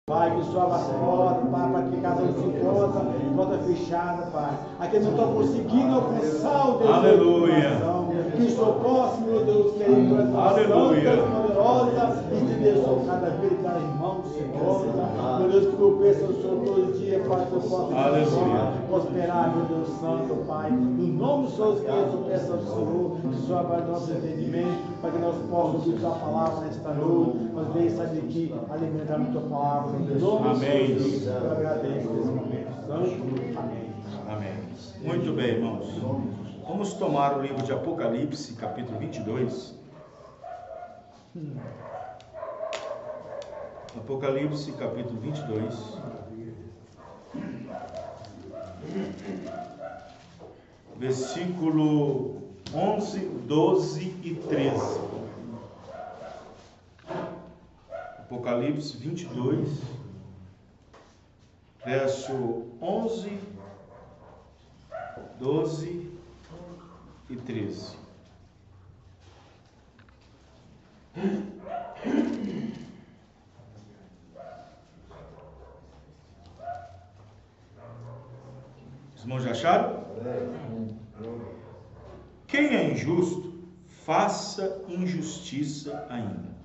Pai, que só as portas, Pai, para que cada um se encontra, porta fechada, Pai. Aqui não estão conseguindo alcançar o Deus. Aleluia. Que o Senhor possa, meu Deus, que aí para tua santa, poderosa, estender sobre cada vida e cada irmão, Senhor. Meu Deus, que eu peço ao Senhor todo dia, Pai, que eu possa prosperar, meu Deus Santo, Pai. No nome do Senhor Jesus, eu peço ao Senhor que o Senhor abra nosso entendimento, para que nós possamos ouvir Sua palavra nesta noite. Nós venhamos sair daqui alimentar a Tua palavra. Amém. Eu agradeço nesse momento santo. Amém. Amém. Muito bem, irmãos. Vamos tomar o livro de Apocalipse, capítulo 22. Apocalipse, capítulo 22. Versículo 11, 12 e 13. Apocalipse 22, verso 11, 12 e 13. Os irmãos já acharam? Quem é injusto, faça injustiça ainda.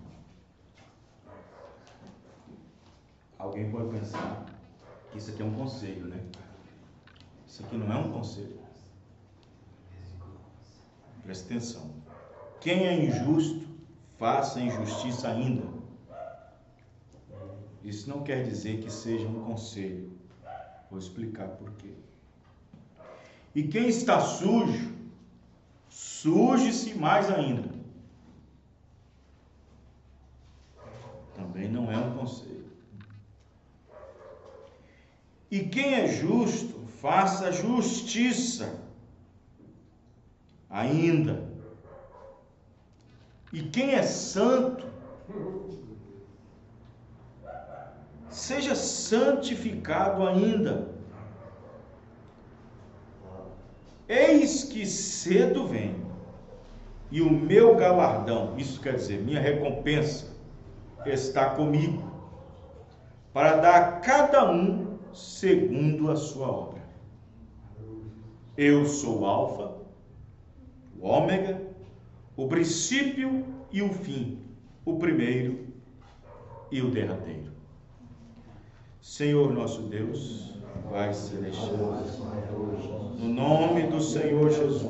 Alguém pode pensar que isso aqui é um conselho, né? Isso aqui não é um conselho. Presta atenção. Quem é injusto, faça injustiça ainda. Isso não quer dizer que seja um conselho. Vou explicar por quê. E quem está sujo, suje-se mais ainda. Também não é um conselho. E quem é justo, faça justiça ainda. E quem é santo, seja santificado ainda. Eis que cedo venho, e o meu galardão, isso quer dizer, minha recompensa, está comigo, para dar a cada um segundo a sua obra. Eu sou o Alfa, o Ômega, o princípio e o fim, o primeiro e o derradeiro. Senhor nosso Deus, Pai Celestial, no nome do Senhor Jesus,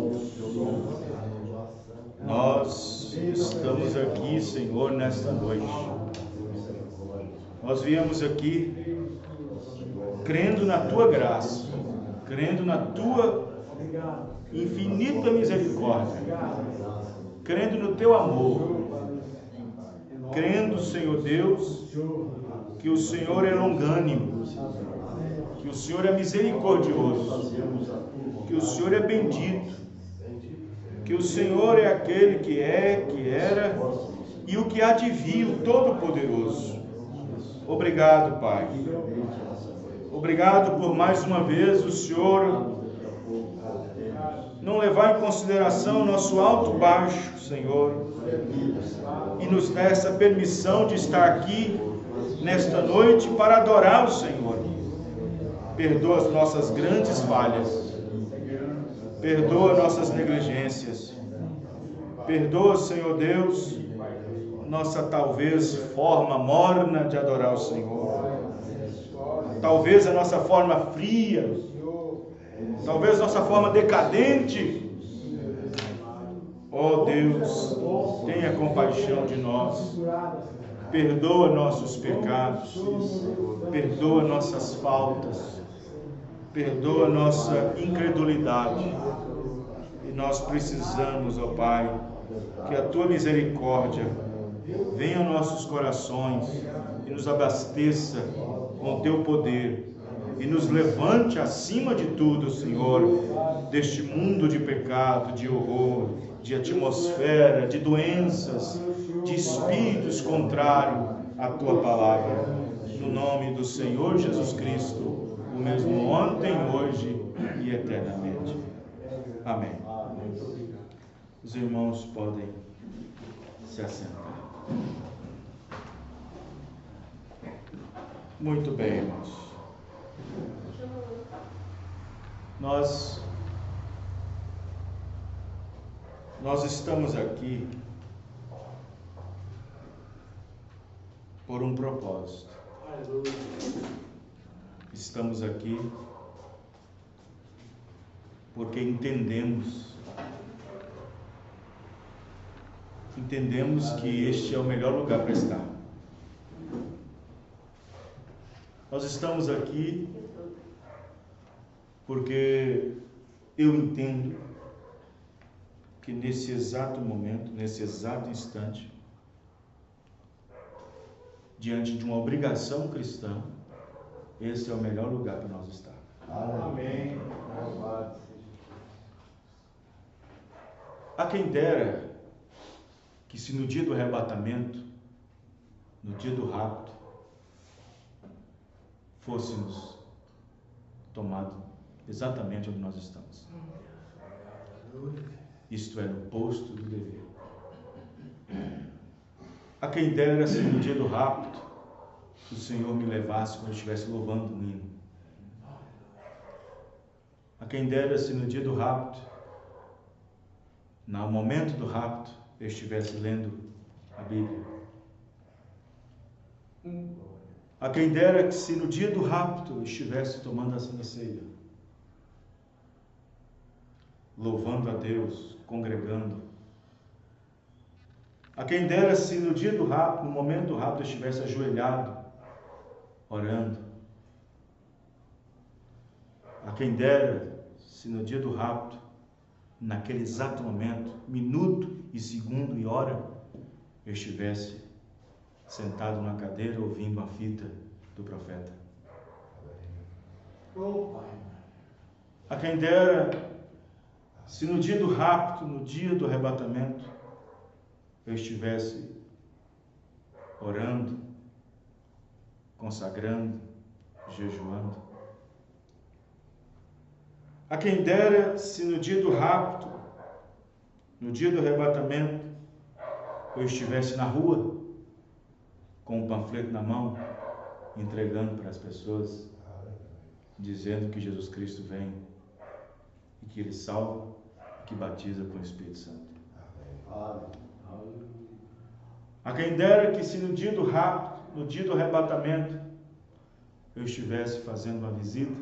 nós estamos aqui, Senhor, nesta noite. Nós viemos aqui crendo na Tua graça, crendo na Tua infinita misericórdia, crendo no Teu amor, crendo, Senhor Deus, que o Senhor é longânimo, que o Senhor é misericordioso, que o Senhor é bendito, que o Senhor é aquele que é, que era e o que há de vir, o Todo-Poderoso. Obrigado, Pai. Obrigado por mais uma vez o Senhor não levar em consideração o nosso alto baixo, Senhor, e nos dar essa permissão de estar aqui nesta noite para adorar o Senhor. Perdoa as nossas grandes falhas, perdoa nossas negligências, perdoa, Senhor Deus, nossa talvez forma morna de adorar o Senhor, talvez a nossa forma fria, talvez nossa forma decadente. Oh Deus, tenha compaixão de nós, perdoa nossos pecados, perdoa nossas faltas, perdoa nossa incredulidade. E nós precisamos, ó Pai, que a Tua misericórdia venha aos nossos corações e nos abasteça com o Teu poder e nos levante acima de tudo, Senhor, deste mundo de pecado, de horror, de atmosfera, de doenças, de espíritos contrários à Tua palavra. No nome do Senhor Jesus Cristo, o mesmo ontem, hoje e eternamente. Amém. Os irmãos podem se assentar. Muito bem, irmãos. Nós estamos aqui por um propósito. Estamos aqui porque entendemos que este é o melhor lugar para estar. Nós estamos aqui porque eu entendo que nesse exato momento, nesse exato instante, diante de uma obrigação cristã, esse é o melhor lugar para nós estar. Amém. A quem dera que se no dia do arrebatamento, no dia do rapto, fôssemos tomados exatamente onde nós estamos. Isto é, no posto do dever. A quem dera se no dia do rapto o Senhor me levasse quando eu estivesse louvando um hino. A quem dera se no dia do rapto, no momento do rapto, eu estivesse lendo a Bíblia. A quem dera que se no dia do rapto eu estivesse tomando a Santa Ceia, louvando a Deus, congregando. A quem dera se no dia do rapto, no momento do rapto, eu estivesse ajoelhado, orando. A quem dera se no dia do rapto, naquele exato momento, minuto e segundo e hora, eu estivesse sentado na cadeira ouvindo a fita do profeta. A quem dera se no dia do rapto, no dia do arrebatamento, eu estivesse orando, consagrando, jejuando. A quem dera se no dia do rapto, no dia do arrebatamento, eu estivesse na rua, com um panfleto na mão, entregando para as pessoas, dizendo que Jesus Cristo vem e que Ele salva e que batiza com o Espírito Santo. A quem dera que se no dia do rapto, no dia do arrebatamento, eu estivesse fazendo uma visita,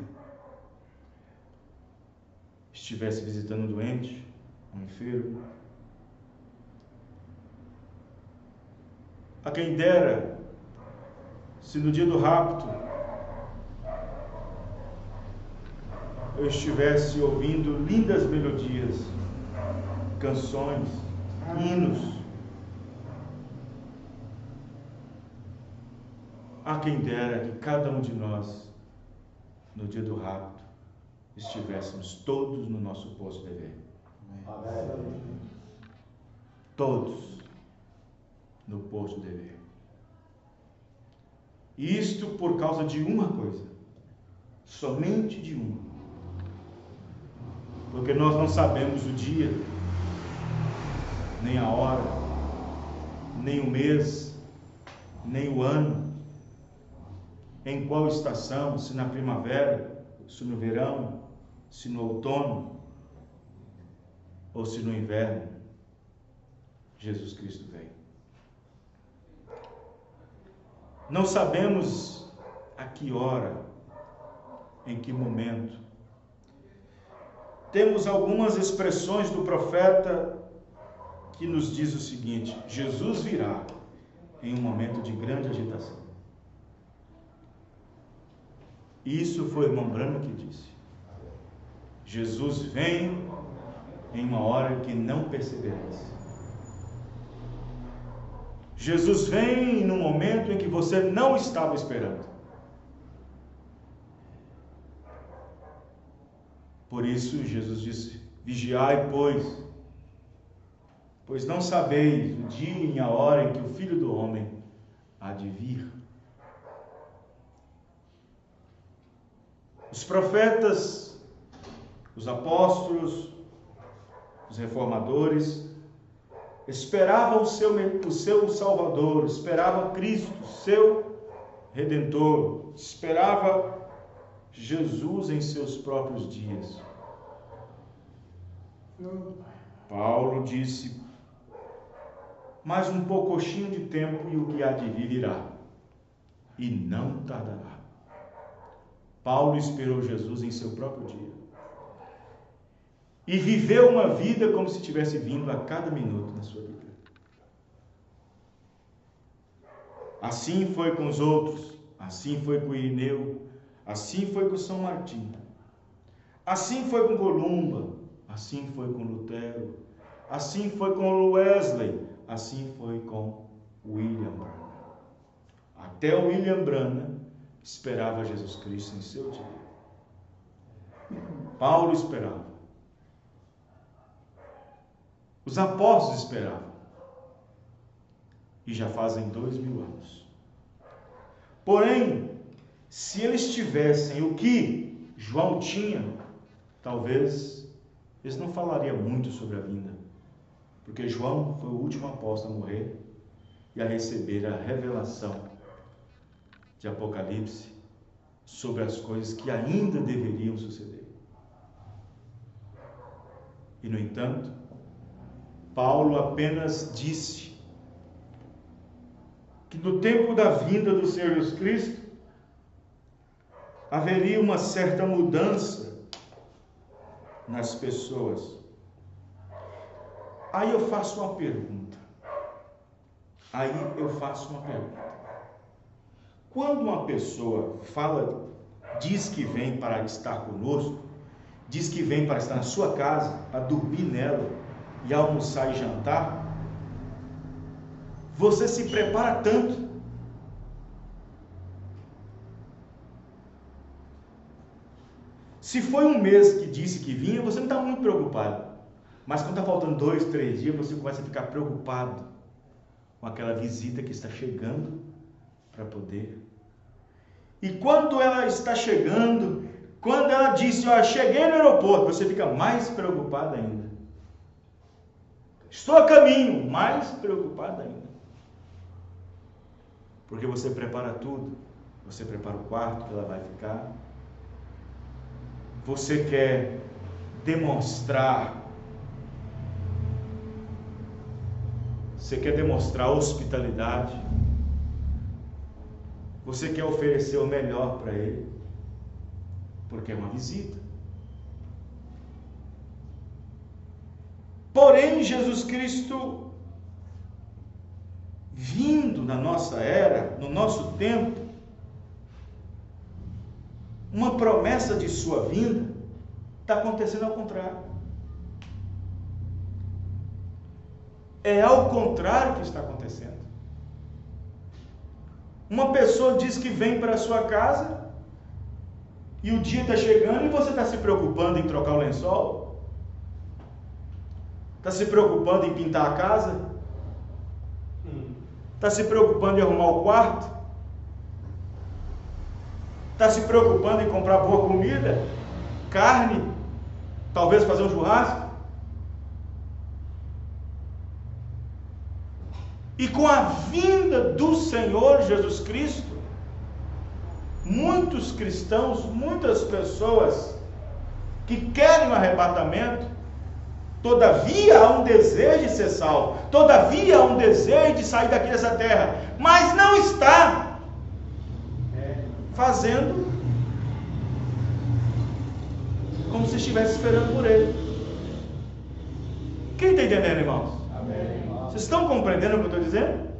estivesse visitando um doente, um enfermo. A quem dera se no dia do rapto eu estivesse ouvindo lindas melodias, canções, hinos. A quem dera que cada um de nós, no dia do rapto, estivéssemos todos no nosso posto de dever. Todos no posto de dever. E isto por causa de uma coisa, somente de uma. Porque nós não sabemos o dia, nem a hora, nem o mês, nem o ano, em qual estação, se na primavera, se no verão, se no outono, ou se no inverno, Jesus Cristo vem. Não sabemos a que hora, em que momento. Temos algumas expressões do profeta que nos diz o seguinte: Jesus virá em um momento de grande agitação. Isso foi o irmão Branham que disse. Jesus vem em uma hora que não perceberás. Jesus vem num momento em que você não estava esperando. Por isso Jesus disse: vigiai, pois não sabeis o dia e a hora em que o Filho do Homem há de vir. Os profetas, os apóstolos, os reformadores esperavam o seu Salvador, esperavam Cristo, seu Redentor, esperava Jesus em seus próprios dias. Paulo disse: mais um pouquinho de tempo e o que há de vir virá, e não tardará. Paulo esperou Jesus em seu próprio dia e viveu uma vida como se tivesse vindo a cada minuto na sua vida. Assim foi com os outros, assim foi com Irineu, assim foi com São Martinho, assim foi com Columba, assim foi com Lutero, assim foi com Wesley, assim foi com William Branham. Até o William Branham esperava Jesus Cristo em seu dia. Paulo esperava. Os apóstolos esperavam. E já fazem 2000 anos. Porém, se eles tivessem o que João tinha, talvez eles não falariam muito sobre a vinda. Porque João foi o último apóstolo a morrer e a receber a revelação de Apocalipse sobre as coisas que ainda deveriam suceder. E, no entanto, Paulo apenas disse que no tempo da vinda do Senhor Jesus Cristo haveria uma certa mudança nas pessoas. Aí eu faço uma pergunta. Quando uma pessoa diz que vem para estar conosco, diz que vem para estar na sua casa, para dormir nela e almoçar e jantar, você se prepara tanto. Se foi um mês que disse que vinha, você não está muito preocupado. Mas quando está faltando 2, 3 dias, você começa a ficar preocupado com aquela visita que está chegando para poder. E quando ela está chegando, quando ela disse: cheguei no aeroporto, você fica mais preocupado ainda. Estou a caminho, mais preocupado ainda. Porque você prepara tudo. Você prepara o quarto que ela vai ficar. Você quer demonstrar. Você quer demonstrar hospitalidade. Você quer oferecer o melhor para ele. Porque é uma visita. Porém, Jesus Cristo, vindo na nossa era, no nosso tempo, uma promessa de sua vinda, está acontecendo ao contrário. É ao contrário que está acontecendo. Uma pessoa diz que vem para a sua casa, e o dia está chegando, e você está se preocupando em trocar o lençol? Está se preocupando em pintar a casa? Está se preocupando em arrumar o quarto? Está se preocupando em comprar boa comida? Carne? Talvez fazer um churrasco? E com a vinda do Senhor Jesus Cristo, muitos cristãos, muitas pessoas que querem o arrebatamento, todavia há um desejo de ser salvo, todavia há um desejo de sair daqui dessa terra, mas não está fazendo como se estivesse esperando por ele. Quem está entendendo, irmãos? Amém. Vocês estão compreendendo o que eu estou dizendo?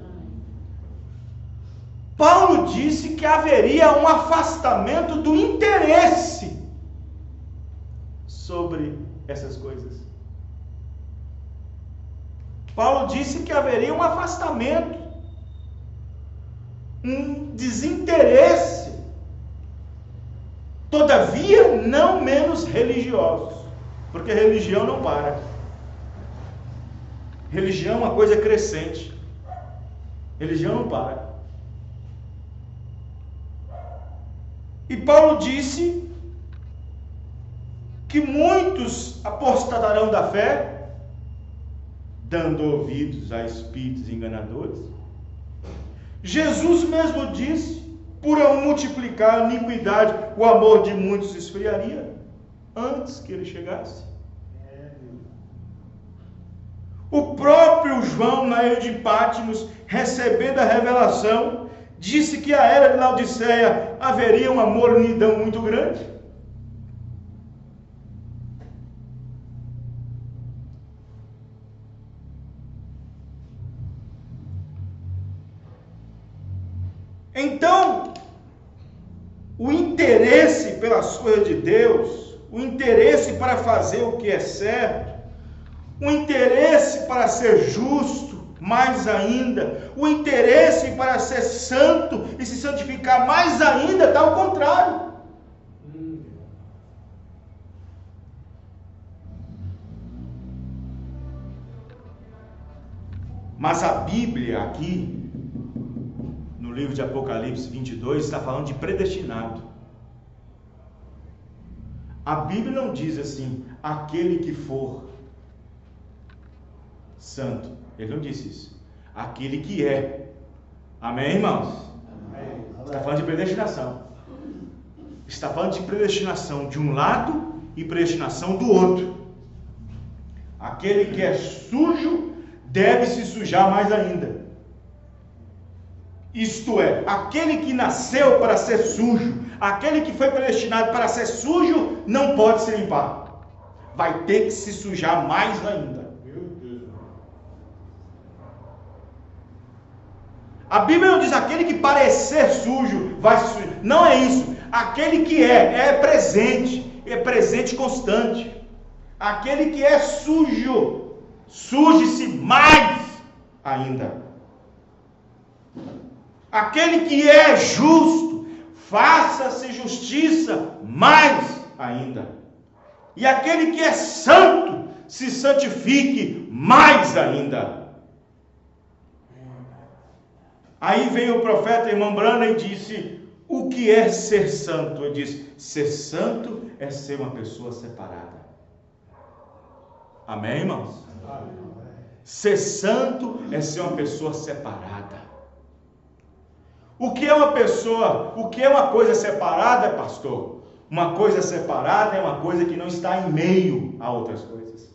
Paulo disse que haveria um afastamento do interesse sobre essas coisas. Paulo disse que haveria um afastamento, um desinteresse, todavia não menos religiosos, porque religião não para. Religião é uma coisa crescente. Religião não para. E Paulo disse que muitos apostatarão da fé, dando ouvidos a espíritos enganadores. Jesus mesmo disse por multiplicar a iniquidade, o amor de muitos se esfriaria antes que ele chegasse. O próprio João, na ilha de Patmos, recebendo a revelação, disse que a era de Laodiceia haveria uma mornidão muito grande. Então, o interesse pelas coisas de Deus, o interesse para fazer o que é certo, o interesse para ser justo, mais ainda, o interesse para ser santo e se santificar mais ainda, está ao contrário. Mas a Bíblia aqui, no livro de Apocalipse 22, está falando de predestinado. A Bíblia não diz assim, aquele que for santo. Ele não disse isso. Aquele que é. Amém, irmãos? Amém. Está falando de predestinação. Está falando de predestinação de um lado e predestinação do outro. Aquele que é sujo deve se sujar mais ainda. Isto é, aquele que nasceu para ser sujo, aquele que foi predestinado para ser sujo, não pode se limpar. Vai ter que se sujar mais ainda. A Bíblia não diz aquele que parecer sujo vai se sujar. Não é isso. Aquele que é presente constante. Aquele que é sujo, suje-se mais ainda. Aquele que é justo, faça-se justiça mais ainda. E aquele que é santo, se santifique mais ainda. Aí veio o profeta, irmão Brana, e disse, o que é ser santo? Ele disse, ser santo é ser uma pessoa separada. Amém, irmãos? Amém. Ser santo é ser uma pessoa separada. O que é uma pessoa, o que é uma coisa separada, pastor? Uma coisa separada é uma coisa que não está em meio a outras coisas.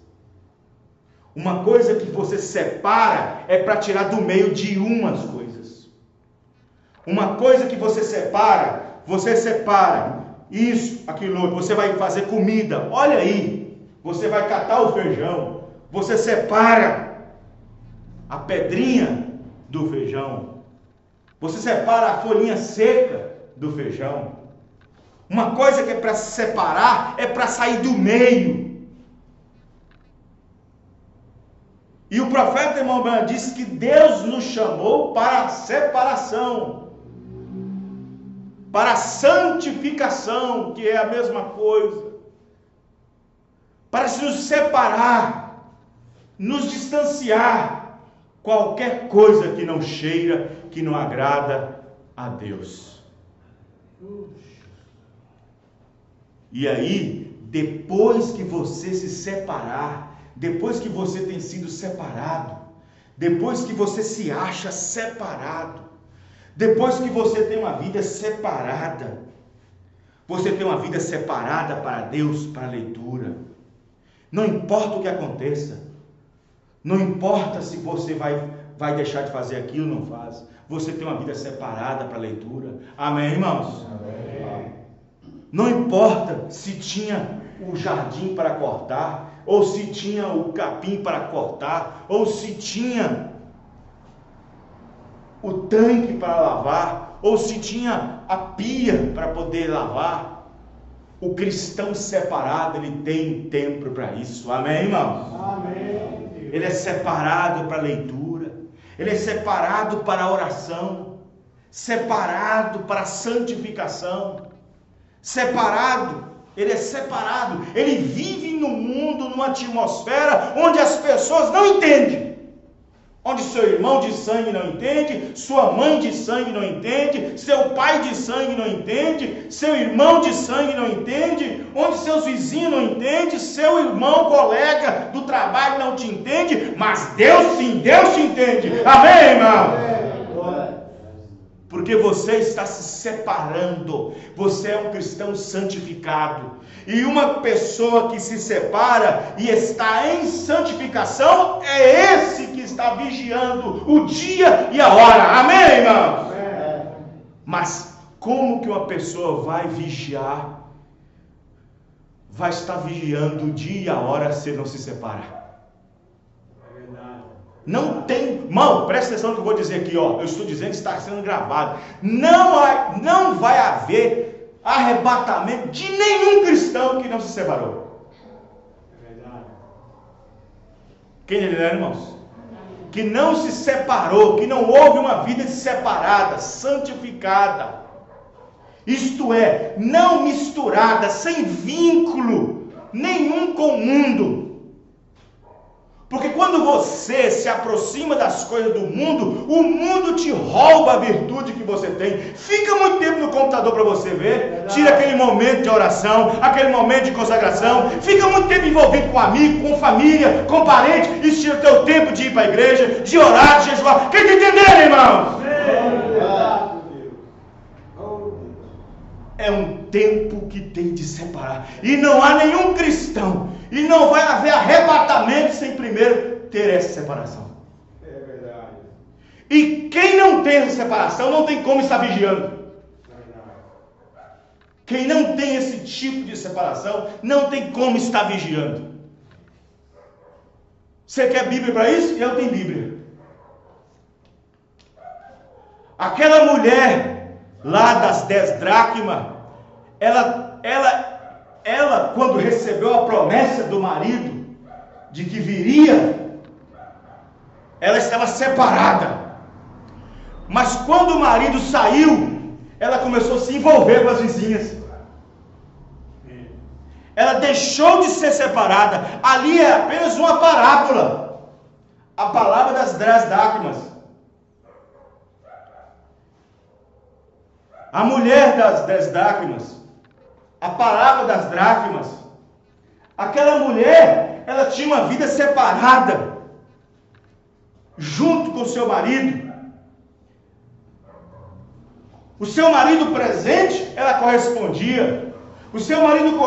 Uma coisa que você separa é para tirar do meio de umas coisas. Uma coisa que você separa isso, aquilo outro, você vai fazer comida, olha aí, você vai catar o feijão, você separa a pedrinha do feijão, você separa a folhinha seca do feijão. Uma coisa que é para se separar, é para sair do meio. E o profeta irmão Branham disse que Deus nos chamou para a separação, para a santificação, que é a mesma coisa, para se nos separar, nos distanciar, qualquer coisa que não cheira, que não agrada a Deus. E aí, depois que você se separar, depois que você tem sido separado, depois que você se acha separado, depois que você tem uma vida separada, você tem uma vida separada para Deus, para a leitura. Não importa o que aconteça, não importa se você vai deixar de fazer aquilo, não faz. Você tem uma vida separada para a leitura. Amém, irmãos? Amém. Não importa se tinha o jardim para cortar, ou se tinha o capim para cortar, ou se tinha o tanque para lavar, ou se tinha a pia para poder lavar. O cristão separado, ele tem tempo para isso. Amém, irmãos? Amém. Ele é separado para a leitura, ele é separado para a oração, separado para a santificação, ele é separado, ele vive no mundo, numa atmosfera onde as pessoas não entendem. Onde seu irmão de sangue não entende, sua mãe de sangue não entende, seu pai de sangue não entende, seu irmão de sangue não entende, onde seus vizinhos não entendem, seu irmão, colega do trabalho não te entende, mas Deus sim, Deus te entende. Amém, irmão? Porque você está se separando. Você é um cristão santificado. E uma pessoa que se separa e está em santificação, é esse que está vigiando o dia e a hora. Amém, irmãos? É. Mas como que uma pessoa vai vigiar, vai estar vigiando o dia e a hora se não se separar? Não tem, irmão, presta atenção no que eu vou dizer aqui, ó. Eu estou dizendo que está sendo gravado. Não vai haver arrebatamento de nenhum cristão que não se separou. É verdade. Quem é, irmãos? Que não se separou, que não houve uma vida separada, santificada. Isto é, não misturada, sem vínculo nenhum com o mundo. Porque quando você se aproxima das coisas do mundo, o mundo te rouba a virtude que você tem. Fica muito tempo no computador para você ver. Tira aquele momento de oração, aquele momento de consagração. Fica muito tempo envolvido com amigo, com família, com parente. Isso tira o teu tempo de ir para a igreja, de orar, de jejuar. Quem está entendendo, irmãos? É um tempo que tem de separar. E não há nenhum cristão, e não vai haver arrebatamento sem primeiro ter essa separação. É verdade. E quem não tem essa separação não tem como estar vigiando. Quem não tem esse tipo de separação não tem como estar vigiando. Você quer Bíblia para isso? Eu tenho Bíblia. Aquela mulher lá das 10 dracmas, ela quando recebeu a promessa do marido de que viria, ela estava separada. Mas quando o marido saiu, ela começou a se envolver com as vizinhas. Ela deixou de ser separada. Ali é apenas uma parábola. A palavra das 10 dracmas. A mulher das 10 dracmas, a parábola das dracmas, aquela mulher, ela tinha uma vida separada, junto com o seu marido. O seu marido presente, ela correspondia. O seu marido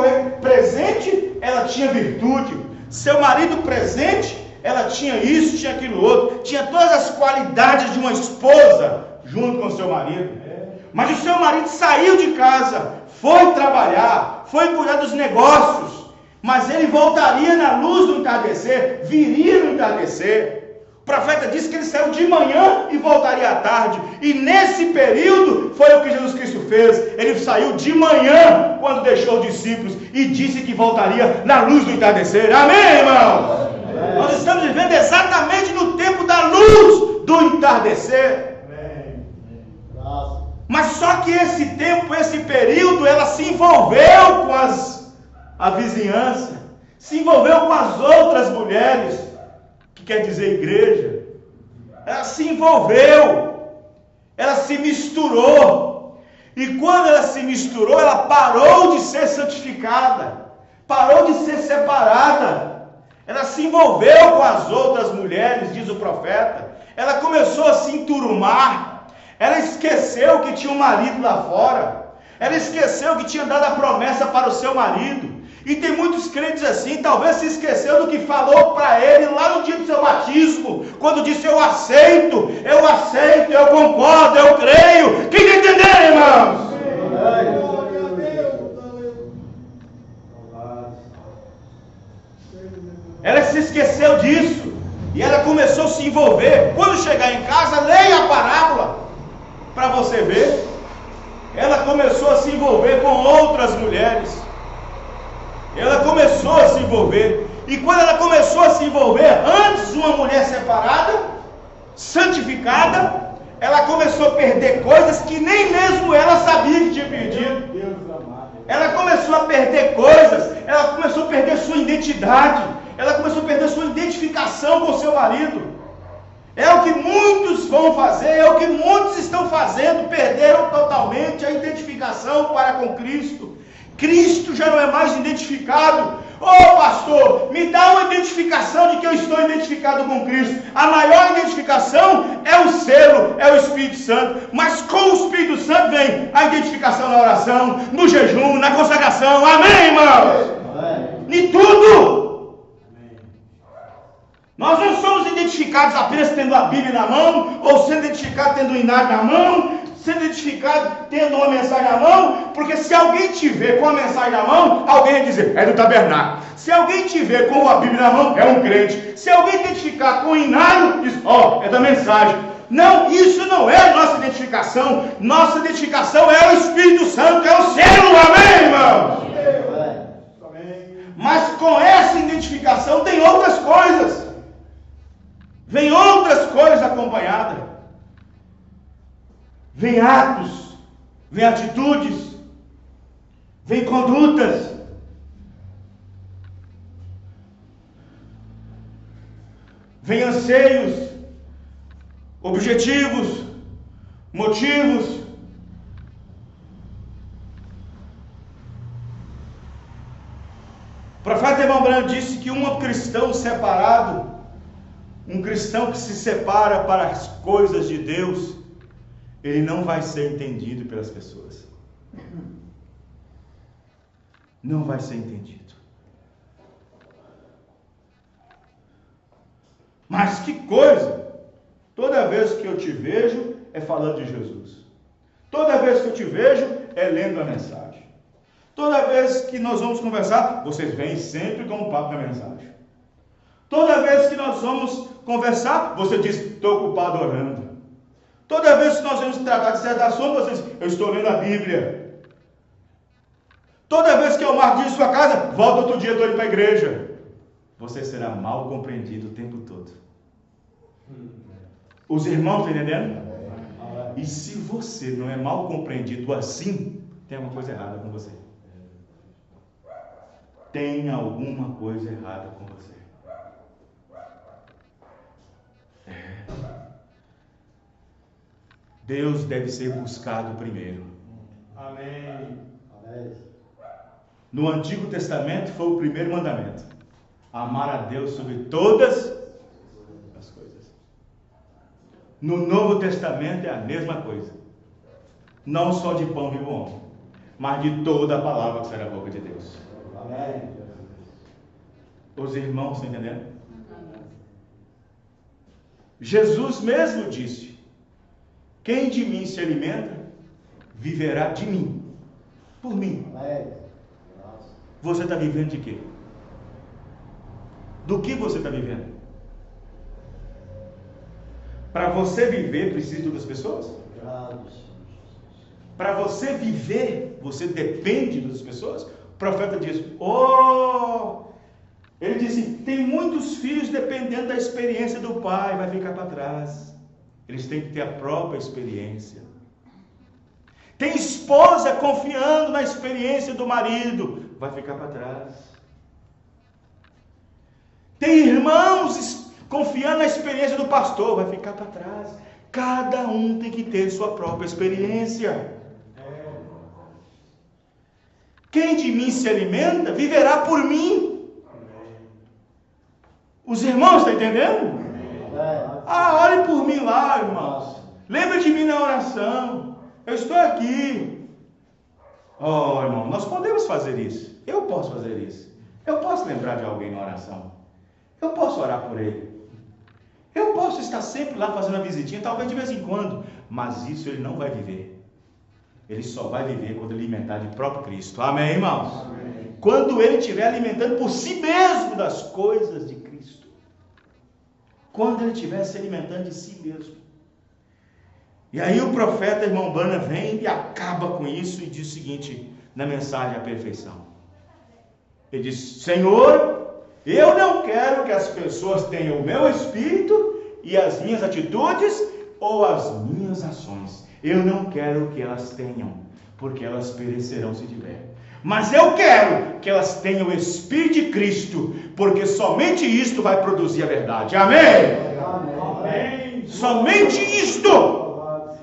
presente, ela tinha virtude. Seu marido presente, ela tinha isso, tinha aquilo outro. Tinha todas as qualidades de uma esposa, junto com o seu marido. Mas o seu marido saiu de casa, foi trabalhar, foi cuidar dos negócios, mas ele voltaria na luz do entardecer, viria no entardecer. O profeta disse que ele saiu de manhã e voltaria à tarde, e nesse período foi o que Jesus Cristo fez. Ele saiu de manhã quando deixou os discípulos e disse que voltaria na luz do entardecer. Amém, irmãos? Nós estamos vivendo exatamente no tempo da luz do entardecer. Mas só que esse tempo, esse período, ela se envolveu com a vizinhança, se envolveu com as outras mulheres, que quer dizer igreja. Ela se envolveu, ela se misturou. E quando ela se misturou, ela parou de ser santificada, parou de ser separada. Ela se envolveu com as outras mulheres, diz o profeta. Ela começou a se enturmar. Ela esqueceu que tinha um marido lá fora. Ela esqueceu que tinha dado a promessa para o seu marido. E tem muitos crentes assim, talvez se esqueceu do que falou para ele lá no dia do seu batismo, quando disse: eu aceito, eu concordo, eu creio. Quem está entendendo, irmãos? Ela se esqueceu disso e ela começou a se envolver. Quando chegar em casa, leia a parábola para você ver. Ela começou a se envolver com outras mulheres. Ela começou a se envolver. E quando ela começou a se envolver, antes uma mulher separada, santificada, ela começou a perder coisas que nem mesmo ela sabia que tinha perdido. Ela começou a perder coisas. Ela começou a perder sua identidade. Ela começou a perder sua identificação com seu marido. É o que muitos vão fazer, é o que muitos estão fazendo, perderam totalmente a identificação para com Cristo. Cristo já não é mais identificado, Ô pastor, me dá uma identificação de que eu estou identificado com Cristo. A maior identificação é o selo, é o Espírito Santo. Mas com o Espírito Santo vem a identificação na oração, no jejum, na consagração. Amém, irmãos? Em tudo. Nós não somos identificados apenas tendo a Bíblia na mão, ou sendo identificados tendo o inário na mão, sendo identificado tendo uma mensagem na mão, porque se alguém te vê com a mensagem na mão, alguém vai dizer, é do tabernáculo. Se alguém te vê com a Bíblia na mão, é um crente. Se alguém identificar com o inário, diz, é da mensagem. Não, isso não é nossa identificação. Nossa identificação é o Espírito Santo, é o selo, amém, irmão? Mas com essa identificação tem outras coisas. Vem outras coisas acompanhadas. Vem atos, vem atitudes, vem condutas. Vem anseios, objetivos, motivos. O profeta Irmão Branco disse que um cristão separado, um cristão que se separa para as coisas de Deus, ele não vai ser entendido pelas pessoas. Não vai ser entendido. Mas que coisa! Toda vez que eu te vejo é falando de Jesus. Toda vez que eu te vejo é lendo a mensagem. Toda vez que nós vamos conversar, vocês vêm sempre com um papo da mensagem. Toda vez que nós vamos conversar, você diz, estou ocupado orando. Toda vez que nós vamos tratar de certo assunto, você diz, eu estou lendo a Bíblia. Toda vez que eu marco em sua casa, volta outro dia, estou indo para a igreja. Você será mal compreendido o tempo todo. Os irmãos estão entendendo? E se você não é mal compreendido assim, tem alguma coisa errada com você. Tem alguma coisa errada com você. Deus deve ser buscado primeiro. Amém. No Antigo Testamento foi o primeiro mandamento. Amar a Deus sobre todas as coisas. No Novo Testamento é a mesma coisa. Não só de pão vive o homem, mas de toda a palavra que sai da boca de Deus. Amém. Os irmãos estão entendendo? Jesus mesmo disse, quem de mim se alimenta, viverá de mim. Por mim. Você está vivendo de quê? Do que você está vivendo? Para você viver, precisa de outras pessoas? Para você viver, você depende das pessoas? O profeta diz, ele disse, tem muitos filhos dependendo da experiência do pai, vai ficar para trás. Eles têm que ter a própria experiência. Tem esposa confiando na experiência do marido, vai ficar para trás. Tem irmãos confiando na experiência do pastor, vai ficar para trás. Cada um tem que ter sua própria experiência. Quem de mim se alimenta, viverá por mim. Os irmãos estão entendendo? Ore por mim lá, irmãos. Lembra de mim na oração. Eu estou aqui. Irmão, nós podemos fazer isso. Eu posso fazer isso. Eu posso lembrar de alguém na oração. Eu posso orar por ele. Eu posso estar sempre lá fazendo uma visitinha, talvez de vez em quando. Mas isso ele não vai viver. Ele só vai viver quando alimentar de próprio Cristo. Amém, irmãos? Amém. Quando ele estiver alimentando por si mesmo das coisas de Cristo. Quando ele estiver se alimentando de si mesmo. E aí o profeta, irmão Bana, vem e acaba com isso e diz o seguinte, na mensagem à perfeição. Ele diz, Senhor, eu não quero que as pessoas tenham o meu espírito e as minhas atitudes ou as minhas ações. Eu não quero que elas tenham, porque elas perecerão se tiver. Mas eu quero que elas tenham o Espírito de Cristo, porque somente isto vai produzir a verdade. Amém? Amém. Somente isto.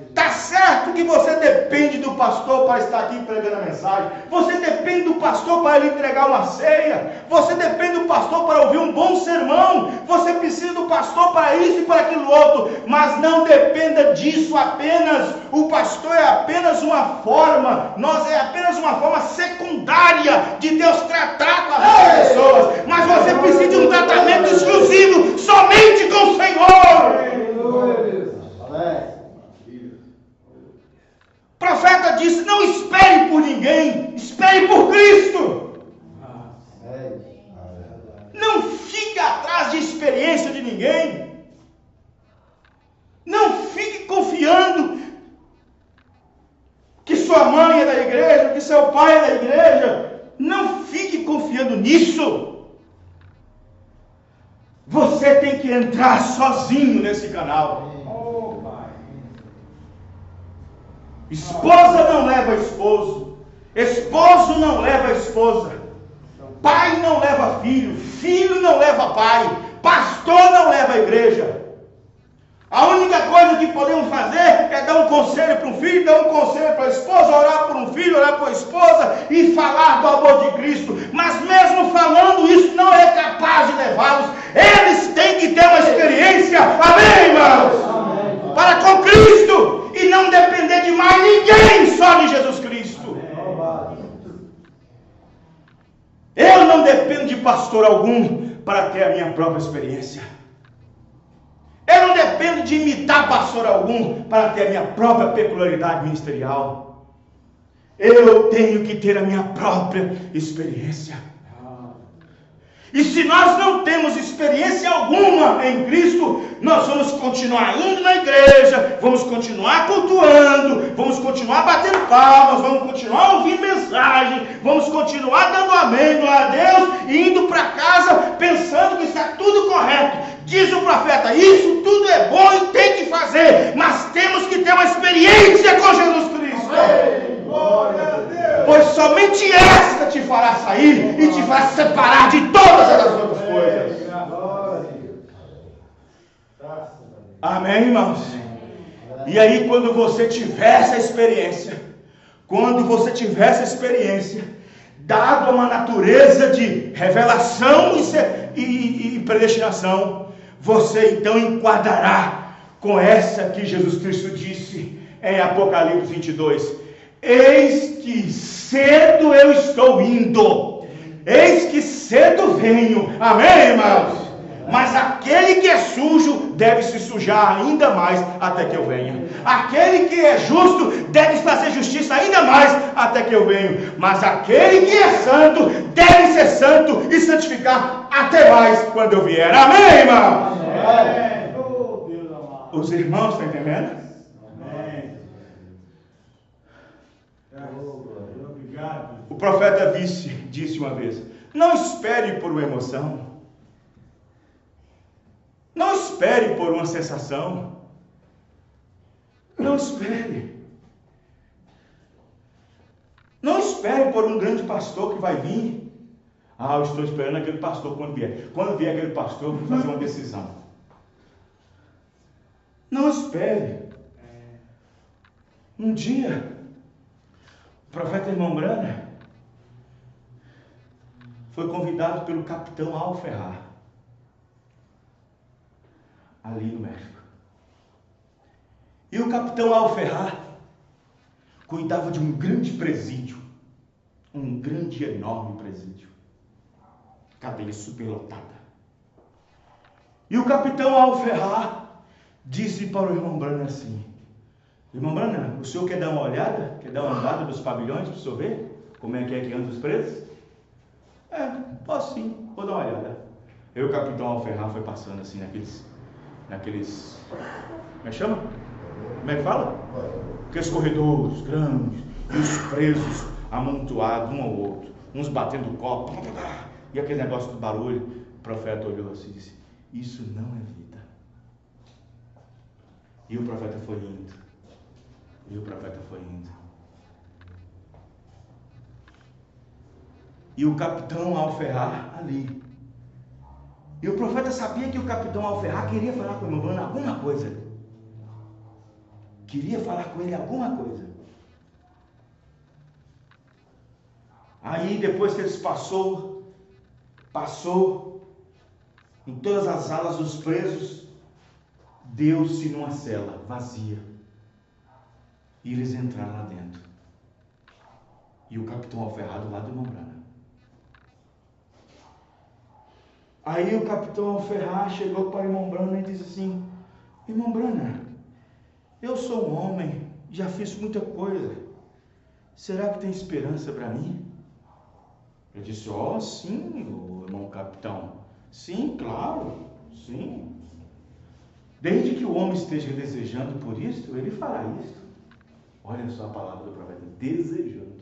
Está certo que você depende do pastor para estar aqui pregando a mensagem. Você depende do pastor para lhe entregar uma ceia. Você depende do pastor para ouvir um bom sermão. Você precisa do pastor para isso e para aquilo outro. Mas não dependa disso apenas. O pastor é apenas uma forma. Nós é apenas uma forma secundária de Deus tratar com as pessoas. Mas você precisa de um tratamento exclusivo somente com o Senhor. O profeta disse: não espere por ninguém, espere por Cristo. Não fique atrás de experiência de ninguém. Não fique confiando que sua mãe é da igreja, que seu pai é da igreja. Não fique confiando nisso. Você tem que entrar sozinho nesse canal. Esposa não leva esposo, esposo não leva esposa, pai não leva filho, filho não leva pai, pastor não leva a igreja. A única coisa que podemos fazer é dar um conselho para um filho, dar um conselho para a esposa, orar por um filho, orar por a esposa e falar do amor de Cristo. Mas mesmo falando isso, não é capaz de levá-los. Eles têm que ter uma experiência, amém, irmãos? Para com Cristo e não depender de mais ninguém, só de Jesus Cristo. Eu não dependo de pastor algum para ter a minha própria experiência. Eu não dependo de imitar pastor algum para ter a minha própria peculiaridade ministerial. Eu tenho que ter a minha própria experiência. E se nós não temos experiência alguma em Cristo, nós vamos continuar indo na igreja, vamos continuar cultuando, vamos continuar batendo palmas, vamos continuar ouvindo mensagem, vamos continuar dando amém, glória a Deus, e indo para casa pensando que está tudo correto. Diz o profeta: isso tudo é bom e tem que fazer, mas temos que ter uma experiência com Jesus Cristo. Amém. Glória a Deus. Pois somente esta te fará sair e te fará separar de todas as outras coisas. Amém, irmãos? E aí, quando você tiver essa experiência, dado uma natureza de revelação e predestinação, você então enquadrará com essa que Jesus Cristo disse em Apocalipse 22. Eis que cedo eu estou indo, eis que cedo venho, amém, irmãos? Mas aquele que é sujo deve se sujar ainda mais até que eu venha. Aquele que é justo deve fazer justiça ainda mais até que eu venha. Mas aquele que é santo deve ser santo e santificar até mais quando eu vier. Amém, irmãos? Amém. Os irmãos estão entendendo? O profeta disse uma vez: não espere por uma emoção, não espere por uma sensação, não espere por um grande pastor que vai vir. Eu estou esperando aquele pastor quando vier aquele pastor, vou fazer uma decisão. Não espere. Um dia o profeta irmão Branham foi convidado pelo capitão Alferrar, ali no México. E o capitão Alferrar cuidava de um grande presídio, um grande e enorme presídio, cadeia superlotada. E o capitão Alferrar disse para o irmão Branham assim: irmão Branham, o senhor quer dar uma olhada? Quer dar uma andada nos pavilhões para o senhor ver como é que andam os presos? Posso sim, vou dar uma olhada. E o capitão Alferrar foi passando assim naqueles, como é que chama? Como é que fala? Aqueles corredores grandes, e os presos amontoados um ao outro, uns batendo copo, e aquele negócio do barulho. O profeta olhou assim e disse: isso não é vida. E o profeta foi indo. E o capitão Alferrar ali. E o profeta sabia que o capitão Alferrar queria falar com o irmão Branham alguma coisa queria falar com ele alguma coisa. Aí depois que eles passou em todas as alas dos presos, deu-se numa cela vazia. E eles entraram lá dentro. E o capitão Alferrado lá do irmão Brana. Aí o capitão Alferrado chegou para o irmão Brana e disse assim: irmão Brana, eu sou um homem, já fiz muita coisa. Será que tem esperança para mim? Ele disse: sim, irmão capitão. Sim, claro, sim. Desde que o homem esteja desejando por isto, ele fará isto. Olha só a palavra do profeta, desejando.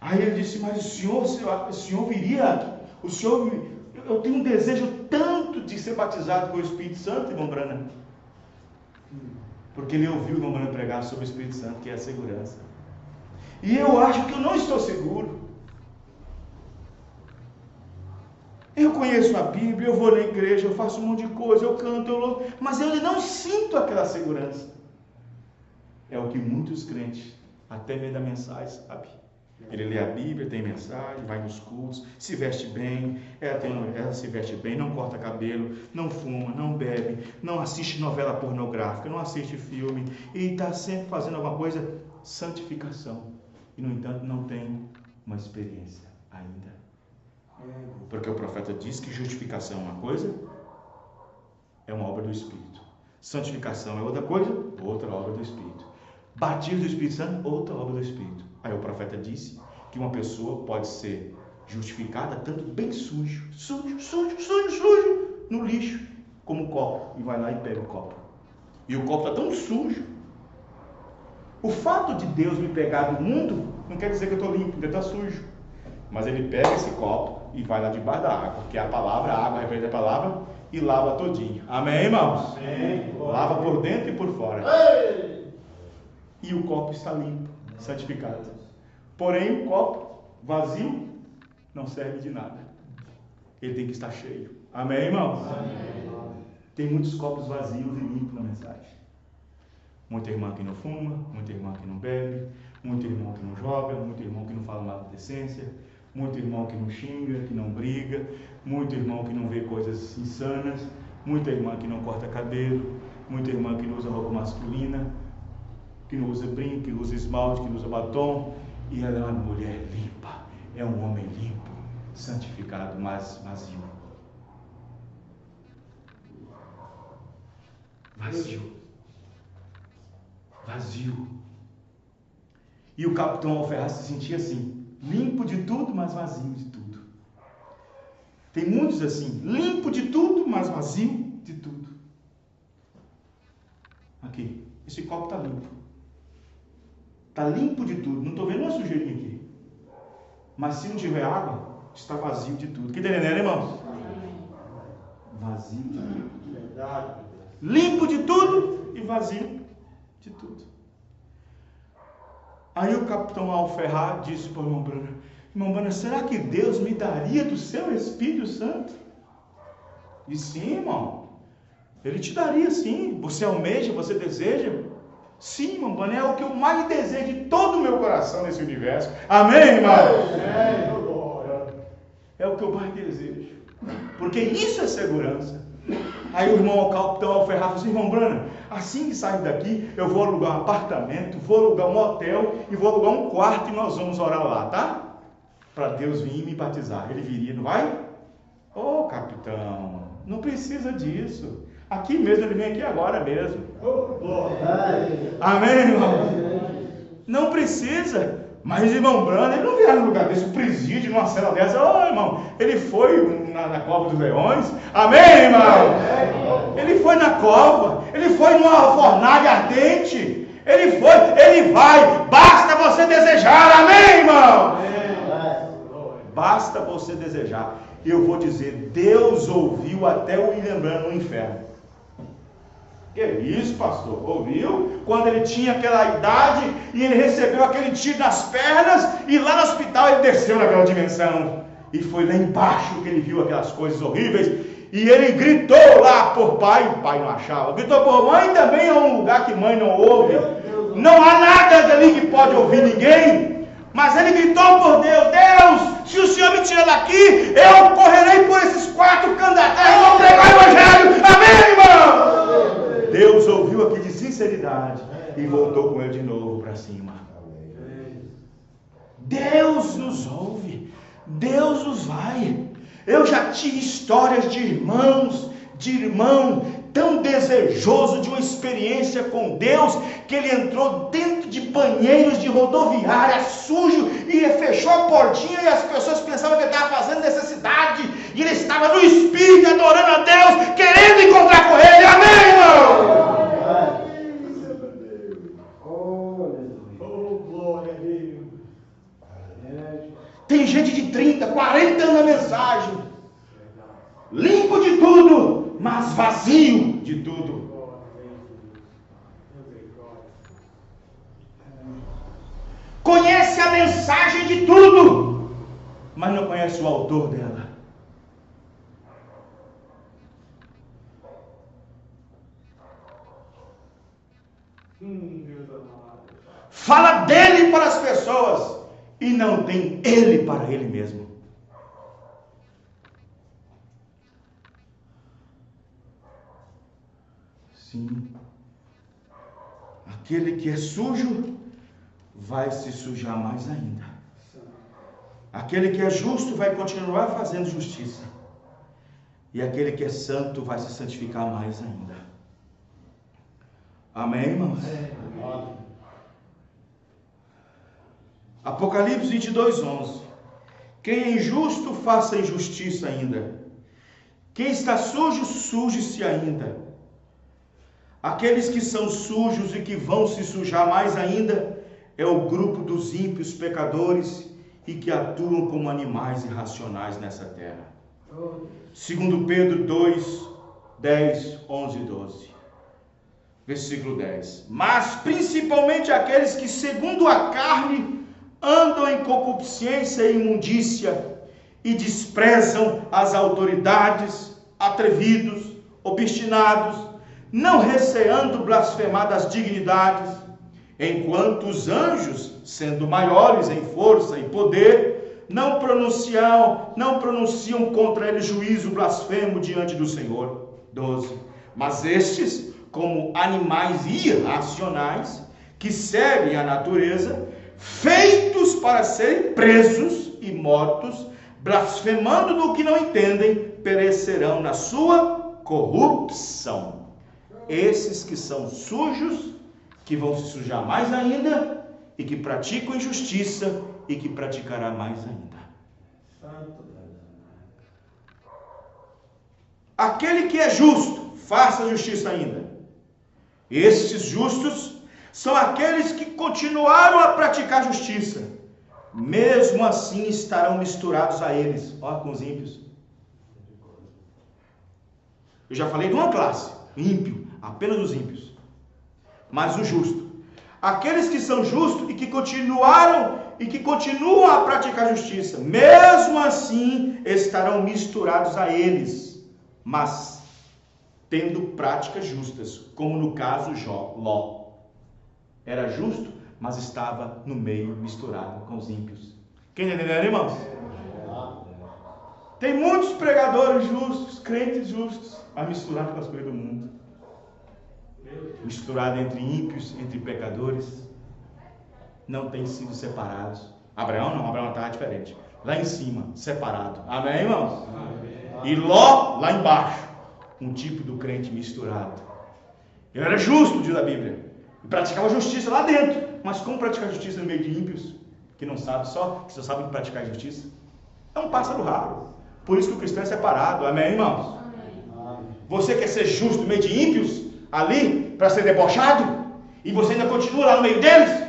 Aí ele disse: mas o senhor viria, eu tenho um desejo tanto de ser batizado com o Espírito Santo, irmão Brana. Porque ele ouviu o irmão Brana pregar sobre o Espírito Santo, que é a segurança. E eu acho que eu não estou seguro. Eu conheço a Bíblia, eu vou na igreja, eu faço um monte de coisa, eu canto, eu louvo, mas eu não sinto aquela segurança. É o que muitos crentes, até meio da mensagem, sabe? Ele lê a Bíblia, tem mensagem, vai nos cultos, se veste bem, ela se veste bem, não corta cabelo, não fuma, não bebe, não assiste novela pornográfica, não assiste filme, e está sempre fazendo alguma coisa, santificação. E, no entanto, não tem uma experiência ainda. Porque o profeta diz que justificação é uma coisa, é uma obra do Espírito. Santificação é outra coisa, outra obra do Espírito. Batismo do Espírito Santo, outra obra do Espírito. Aí o profeta disse que uma pessoa pode ser justificada tanto bem sujo, no lixo, como um copo. E vai lá e pega o copo. E o copo está tão sujo. O fato de Deus me pegar do mundo não quer dizer que eu estou limpo, ainda está sujo. Mas ele pega esse copo e vai lá debaixo da água, porque a água representa a palavra, e lava todinho. Amém, irmãos? Amém. Lava por dentro e por fora. E o copo está limpo, santificado. Porém, o copo vazio não serve de nada. Ele tem que estar cheio. Amém, irmãos? Amém. Tem muitos copos vazios e limpos na mensagem. Muita irmã que não fuma, muita irmã que não bebe, muito irmão que não joga, muito irmão que não fala nada de decência, muito irmão que não xinga, que não briga, muito irmão que não vê coisas insanas, muita irmã que não corta cabelo, muita irmã que não usa roupa masculina, que não usa brinco, que não usa esmalte, que não usa batom, e ela é uma mulher limpa, é um homem limpo, santificado, mas vazio. Vazio. E o capitão Alferrado se sentia assim, limpo de tudo, mas vazio de tudo. Tem muitos assim, limpo de tudo, mas vazio de tudo. Aqui, esse copo está limpo. Está limpo de tudo, não estou vendo uma sujeirinha aqui. Mas se não tiver água, está vazio de tudo. Que entendendo, irmãos? Vazio de tudo. Verdade. Limpo de tudo e vazio de tudo. Aí o capitão Alferrado disse para o irmão Brana: irmão Brana, será que Deus me daria do seu Espírito Santo? E sim, irmão, Ele te daria sim. Você almeja, você deseja? Sim, irmão Brana, é o que eu mais desejo de todo o meu coração nesse universo. Amém, irmão? É o que eu mais desejo. Porque isso é segurança. Aí o irmão capitão Alferrado disse: irmão Brana, assim que sair daqui, eu vou alugar um apartamento, vou alugar um hotel e vou alugar um quarto e nós vamos orar lá, tá? Para Deus vir me batizar. Ele viria, não vai? Ô, capitão, não precisa disso. Aqui mesmo, ele vem aqui agora mesmo. Amém, irmão? Não precisa. Mas irmão Brana, ele não vier num lugar desse, um presídio, numa cela dessa. Ô, irmão, ele foi na cova dos leões. Amém, irmão? Ele foi na cova. Ele foi numa fornalha ardente. Ele vai. Basta você desejar. Amém, irmão? Basta você desejar. Eu vou dizer, Deus ouviu até o William Branham no inferno. Que isso, pastor? Ouviu? Quando ele tinha aquela idade e ele recebeu aquele tiro nas pernas e lá no hospital ele desceu naquela dimensão. E foi lá embaixo que ele viu aquelas coisas horríveis. E ele gritou lá por pai, o pai não achava. Gritou por mãe, também é um lugar que mãe não ouve. Não há nada dali que pode ouvir ninguém. Mas ele gritou por Deus: Deus, se o Senhor me tira daqui, eu correrei por esses 4 cantos da terra e vou pregar o Evangelho. Amém, irmão? Deus ouviu aqui de sinceridade e voltou com ele de novo para cima. Deus nos ouve, Deus nos vai. Eu já tive histórias de irmãos, de irmão, tão desejoso de uma experiência com Deus, que ele entrou dentro de banheiros de rodoviária, sujo, e fechou a portinha, e as pessoas pensavam que ele estava fazendo necessidade, e ele estava no Espírito, adorando a Deus, querendo encontrar com ele. Amém, irmão? Tem gente de 30, 40 anos na mensagem, limpo de tudo, mas vazio de tudo. Conhece a mensagem de tudo, mas não conhece o autor dela. Fala dele para as pessoas e não tem ele para ele mesmo. Sim. Aquele que é sujo vai se sujar mais ainda. Aquele que é justo vai continuar fazendo justiça. E aquele que é santo vai se santificar mais ainda. Amém, irmãos? Amém. Apocalipse 22:11. Quem é injusto, faça injustiça ainda. Quem está sujo, suje-se ainda. Aqueles que são sujos e que vão se sujar mais ainda é o grupo dos ímpios pecadores e que atuam como animais irracionais nessa terra. 2 Pedro 2, 10, 11 e 12. Versículo 10. Mas principalmente aqueles que segundo a carne andam em concupiscência e imundícia e desprezam as autoridades, atrevidos, obstinados, não receando blasfemar das dignidades, enquanto os anjos, sendo maiores em força e poder, não pronunciam contra ele juízo blasfemo diante do Senhor. 12. Mas estes, como animais irracionais, que seguem a natureza, feitos para serem presos e mortos, blasfemando do que não entendem, perecerão na sua corrupção. Esses que são sujos, que vão se sujar mais ainda, e que praticam injustiça, e que praticará mais ainda. Aquele que é justo, faça justiça ainda. Estes justos são aqueles que continuaram a praticar justiça, mesmo assim estarão misturados a eles. Olha, com os ímpios. Eu já falei de uma classe, ímpio, apenas os ímpios. Mas o justo, aqueles que são justos e que continuam a praticar justiça, mesmo assim estarão misturados a eles, mas tendo práticas justas, como no caso Ló. Era justo, mas estava no meio, misturado com os ímpios. Quem está entendendo, irmãos? Tem muitos pregadores justos, crentes justos, mas misturados com as coisas do mundo. Misturado entre ímpios, entre pecadores. Não tem sido separados. Abraão não, Abraão estava diferente. Lá em cima, separado. Amém, irmãos? Amém. E Ló, lá embaixo. Um tipo do crente misturado. Ele era justo, diz a Bíblia. E praticava justiça lá dentro. Mas como praticar justiça no meio de ímpios? Que não sabe que só sabem praticar justiça? É um pássaro raro. Por isso que o cristão é separado. Amém, irmãos? Amém. Você quer ser justo no meio de ímpios? Ali, para ser debochado? E você ainda continua lá no meio deles?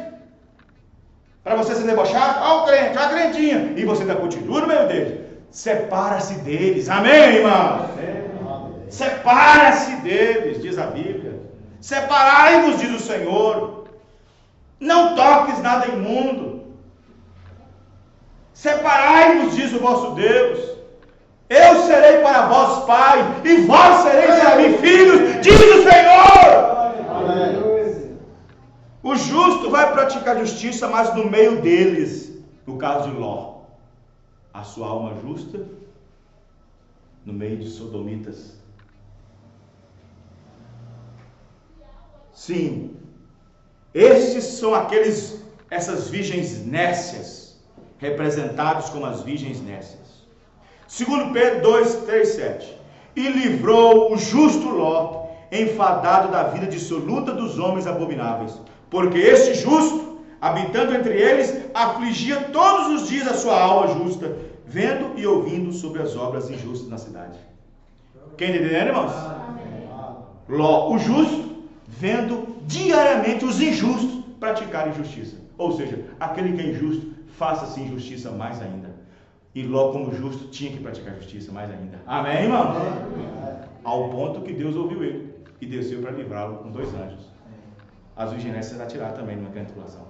Para você ser debochado? Olha o crente, olha a crentinha. E você ainda continua no meio deles. Separa-se deles. Amém, irmãos? Amém. Separa-se deles, diz a Bíblia. Separai-vos, diz o Senhor. Não toques nada imundo. Separai-vos, diz o vosso Deus. Eu serei para vós pai, e vós sereis para mim filhos, diz o Senhor. Amém. O justo vai praticar justiça, mas no meio deles, no caso de Ló, a sua alma justa, no meio de sodomitas. Sim, estes são essas virgens nécias, representados como as virgens nécias. 2 Pedro 2, 3, 7. E livrou o justo Ló, enfadado da vida dissoluta dos homens abomináveis, porque este justo, habitando entre eles, afligia todos os dias a sua alma justa, vendo e ouvindo sobre as obras injustas na cidade. Quem está entendendo, irmãos? Ló, o justo, vendo diariamente os injustos praticarem justiça. Ou seja, aquele que é injusto, faça-se injustiça mais ainda. E Ló, como justo, tinha que praticar justiça mais ainda. Amém, irmão? Ao ponto que Deus ouviu ele e desceu para livrá-lo com 2 anjos. As virgens serão atiradas também numa grande tribulação.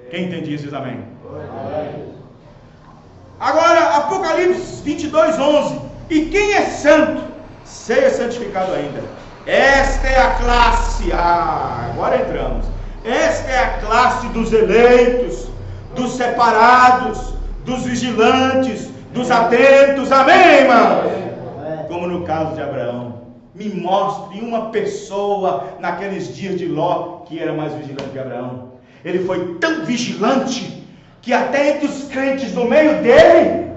Quem entende isso diz amém. Agora, Apocalipse 22, 11. E quem é santo, seja santificado ainda. Esta é a classe, agora entramos. Esta é a classe dos eleitos, dos separados, dos vigilantes, dos atentos. Amém, irmãos? Como no caso de Abraão. Me mostre uma pessoa naqueles dias de Ló que era mais vigilante que Abraão. Ele foi tão vigilante que até entre os crentes no meio dele,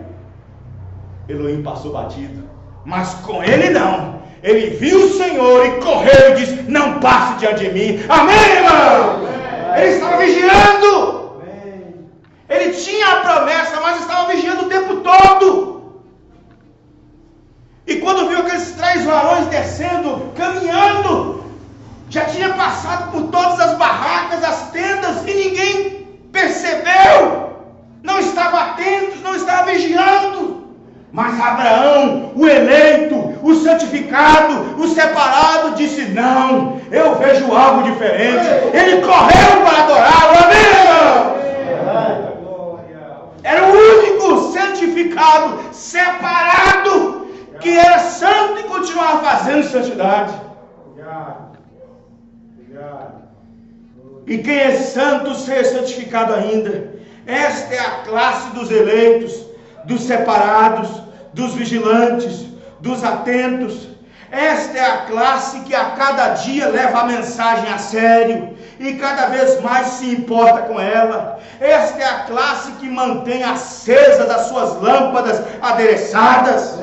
Elohim passou batido. Mas com ele não. Ele viu o Senhor e correu e disse: não passe diante de mim. Amém, irmão? Ele estava vigiando. Ele tinha a promessa, mas estava vigiando o tempo todo. E quando viu aqueles 3 varões descendo, caminhando, já tinha passado por todas as barracas, as tendas, e ninguém percebeu. Não estava atento, não estava vigiando. Mas Abraão, o eleito, o santificado, o separado, disse: não, eu vejo algo diferente. Ele correu para adorá-lo. Amém? Era o único santificado, separado, que era santo e continuava fazendo santidade. E quem é santo seja santificado ainda. Esta é a classe dos eleitos, dos separados, dos vigilantes, dos atentos. Esta é a classe que a cada dia leva a mensagem a sério e cada vez mais se importa com ela. Esta é a classe que mantém acesas as suas lâmpadas adereçadas.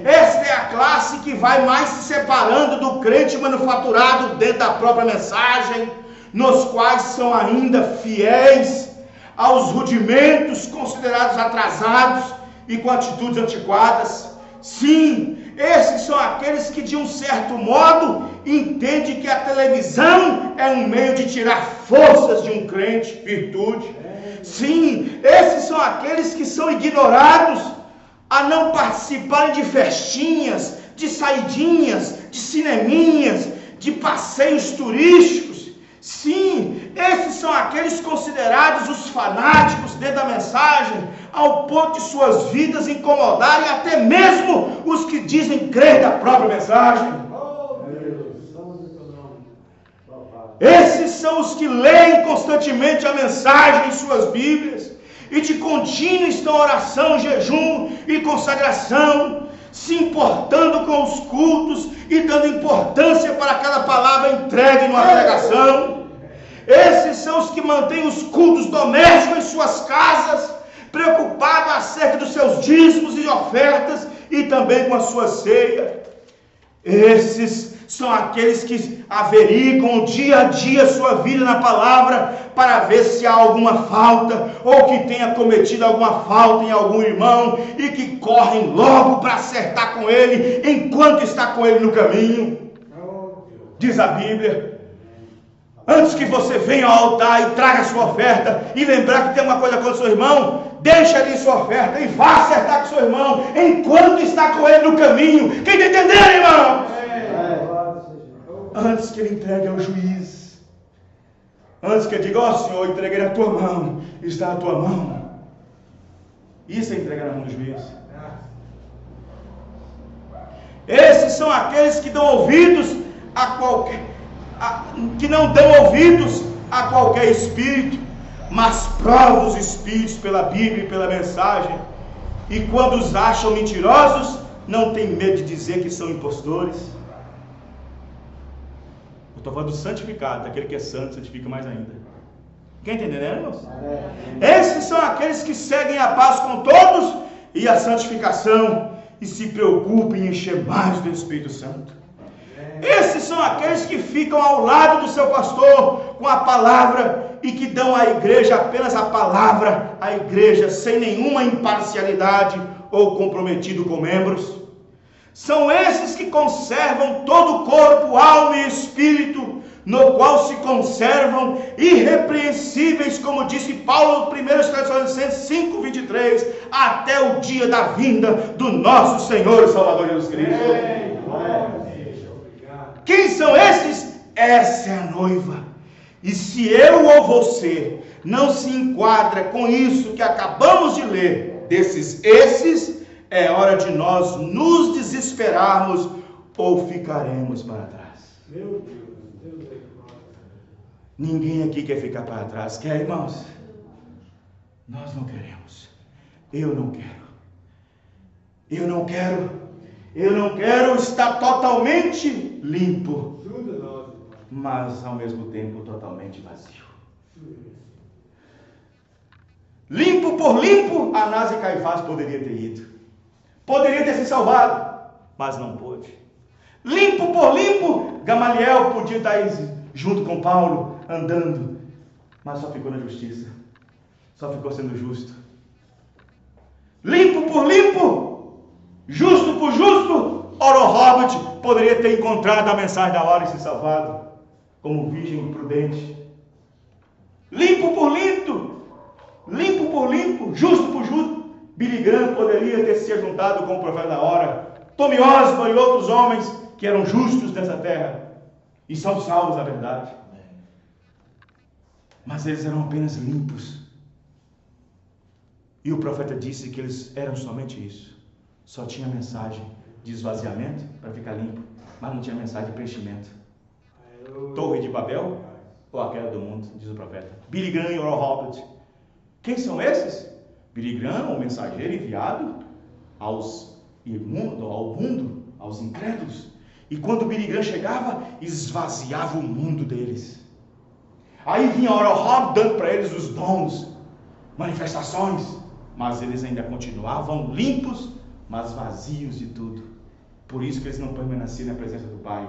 Esta é a classe que vai mais se separando do crente manufaturado dentro da própria mensagem, nos quais são ainda fiéis aos rudimentos considerados atrasados e com atitudes antiquadas. Sim, esses são aqueles que de um certo modo entendem que a televisão é um meio de tirar forças de um crente, virtude. Sim, esses são aqueles que são ignorados a não participarem de festinhas, de saidinhas, de cineminhas, de passeios turísticos. Sim, esses são aqueles considerados os fanáticos dentro da mensagem, ao ponto de suas vidas incomodarem até mesmo os que dizem crer da própria mensagem. Esses são os que leem constantemente a mensagem em suas Bíblias e de contínuo estão em oração, jejum e consagração, se importando com os cultos e dando importância para cada palavra entregue numa pregação. Esses são os que mantêm os cultos domésticos em suas casas, preocupados acerca dos seus dízimos e ofertas e também com a sua ceia. Esses são aqueles que averiguam dia a dia sua vida na palavra para ver se há alguma falta ou que tenha cometido alguma falta em algum irmão e que correm logo para acertar com ele enquanto está com ele no caminho. Diz a Bíblia: antes que você venha ao altar e traga a sua oferta e lembrar que tem uma coisa contra o seu irmão, deixa ali sua oferta e vá acertar com o seu irmão enquanto está com ele no caminho. Quem está entendendo, irmão? Antes que ele entregue ao juiz, antes que ele diga: ó Senhor, entreguei na tua mão, está na tua mão. Isso é entregar na mão do juiz. Esses são aqueles que dão ouvidos que não dão ouvidos a qualquer espírito, mas provam os espíritos pela Bíblia e pela mensagem. E quando os acham mentirosos, não tem medo de dizer que são impostores. Eu estou falando do santificado, daquele que é santo, santifica mais ainda. Quem está entendendo, irmãos? Esses são aqueles que seguem a paz com todos e a santificação e se preocupam em encher mais do Espírito Santo. Esses são aqueles que ficam ao lado do seu pastor com a palavra e que dão à igreja apenas a palavra, à igreja sem nenhuma imparcialidade ou comprometido com membros. São esses que conservam todo o corpo, alma e espírito, no qual se conservam irrepreensíveis, como disse Paulo no 1 Tessalonicenses 5:23, até o dia da vinda do nosso Senhor e Salvador Jesus Cristo. Quem são esses? Essa é a noiva. E se eu ou você não se enquadra com isso que acabamos de ler, esses, é hora de nós nos desesperarmos ou ficaremos para trás. Meu Deus. Ninguém aqui quer ficar para trás, quer, irmãos? Nós não queremos. Eu não quero. Eu não quero estar totalmente limpo, mas ao mesmo tempo totalmente vazio. Limpo por limpo, Anás e Caifás poderia ter ido. Poderia ter se salvado, mas não pôde. Limpo por limpo, Gamaliel podia estar junto com Paulo, andando, mas só ficou na justiça. Só ficou sendo justo. Limpo por limpo, justo por justo, Oral Roberts poderia ter encontrado a mensagem da hora e se salvado, como virgem prudente. Limpo por limpo, justo por justo, Billy Graham poderia ter se juntado com o profeta da hora, Tommy Osborne e outros homens que eram justos nessa terra, e são salvos na verdade. Mas eles eram apenas limpos. E o profeta disse que eles eram somente isso. Só tinha mensagem de esvaziamento para ficar limpo, mas não tinha mensagem de preenchimento. Torre de Babel ou a queda do mundo, diz o profeta. Billy Graham e Oral Roberts. Quem são esses? Billy Graham, o mensageiro enviado ao mundo, aos incrédulos. E quando Billy Graham chegava, esvaziava o mundo deles. Aí vinha Oral Roberts dando para eles os dons, manifestações, mas eles ainda continuavam limpos, mas vazios de tudo. Por isso que eles não permaneciam na presença do Pai,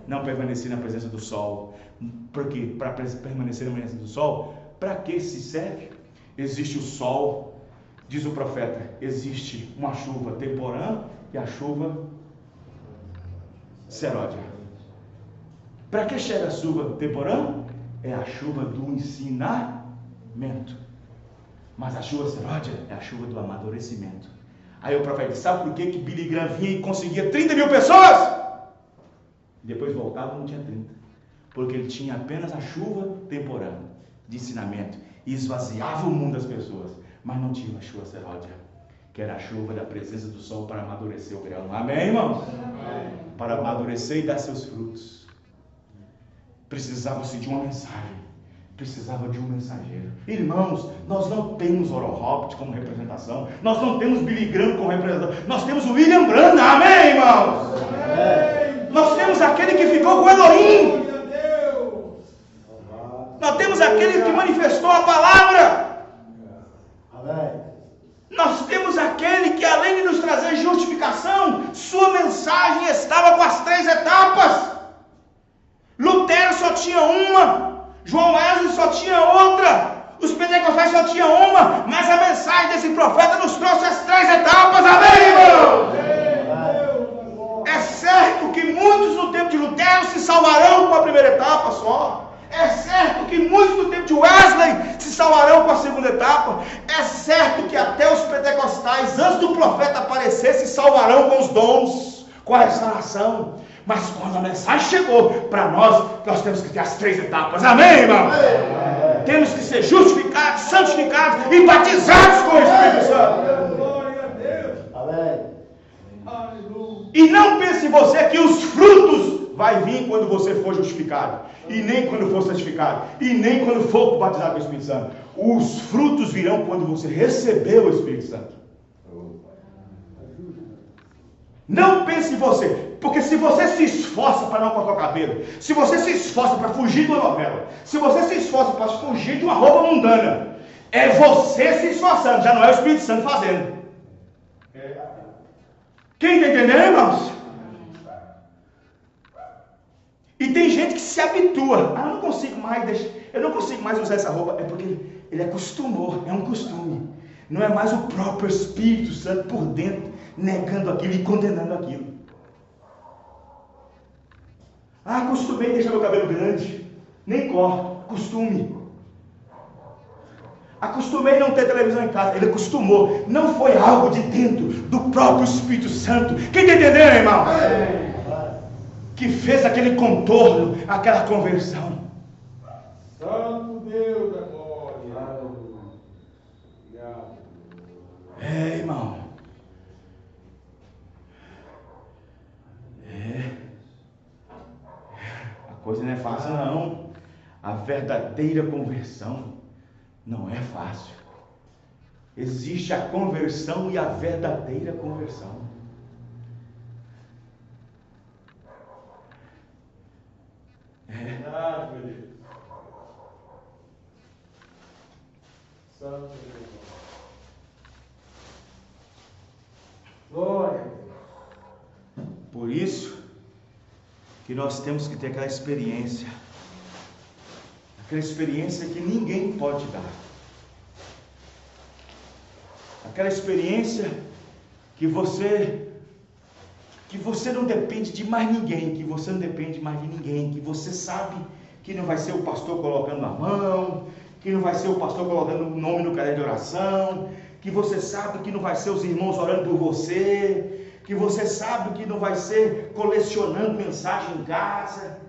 não permaneciam na presença do sol. Porque para permanecer na presença do sol, para que se serve? Existe o sol, diz o profeta, existe uma chuva temporã e a chuva seródia. Para que chega a chuva temporã? É a chuva do ensinamento. Mas a chuva seródia é a chuva do amadurecimento. Aí o profeta disse, sabe por que Billy Graham vinha e conseguia 30 mil pessoas? Depois voltava e não tinha 30. Porque ele tinha apenas a chuva temporã de ensinamento. E esvaziava o mundo das pessoas. Mas não tinha a chuva seródia, que era a chuva da presença do sol para amadurecer o grão. Amém, irmãos? Amém. Para amadurecer e dar seus frutos. Precisava-se de uma mensagem. Precisava de um mensageiro. Irmãos, nós não temos Oral Roberts como representação. Nós não temos Billy Graham como representação. Nós temos o William Branham. Amém, irmãos? Amém. Nós temos aquele que ficou com Elohim. Nós temos aquele que manifestou a palavra. Amém. Nós temos aquele que, além de nos trazer justificação, sua mensagem estava com as 3 etapas. Lutero só tinha uma. João Wesley só tinha outra. Os pentecostais só tinham uma. Mas a mensagem desse profeta nos trouxe as 3 etapas. Amém, irmão? É certo que muitos no tempo de Lutero se salvarão com a primeira etapa só. É certo que muitos no tempo de Wesley se salvarão com a segunda etapa. É certo que até os pentecostais, antes do profeta aparecer, se salvarão com os dons, com a restauração. Mas quando a mensagem chegou para nós temos que ter as 3 etapas. Amém, irmão? Amém. Temos que ser justificados, santificados e batizados com o Espírito Santo. Glória a Deus. Amém. E não pense você que os frutos vai vir quando você for justificado, e nem quando for santificado, e nem quando for batizado com o Espírito Santo. Os frutos virão quando você receber o Espírito Santo. Não pense em você, porque se você se esforça para não cortar o cabelo, se você se esforça para fugir de uma novela, se você se esforça para fugir de uma roupa mundana, é você se esforçando, já não é o Espírito Santo fazendo. Quem está entendendo, irmãos? E tem gente que se habitua. Eu não consigo mais usar essa roupa. É porque ele acostumou, é um costume. Não é mais o próprio Espírito Santo por dentro, negando aquilo e condenando aquilo. Acostumei a deixar meu cabelo grande, nem corto, costume. Acostumei a não ter televisão em casa, ele acostumou. Não foi algo de dentro do próprio Espírito Santo. Quem está entendendo, irmão? Que fez aquele contorno, aquela conversão. Santo Deus da glória. Irmão. A coisa não é fácil, não. A verdadeira conversão não é fácil. Existe a conversão e a verdadeira conversão. Verdade, meu Deus. Santo Deus. Glória. Por isso que nós temos que ter aquela experiência que ninguém pode dar, aquela experiência que você não depende de mais ninguém, que você não depende mais de ninguém, que você sabe que não vai ser o pastor colocando a mão, que não vai ser o pastor colocando o nome no caderno de oração, que você sabe que não vai ser os irmãos orando por você, que você sabe que não vai ser colecionando mensagem em casa,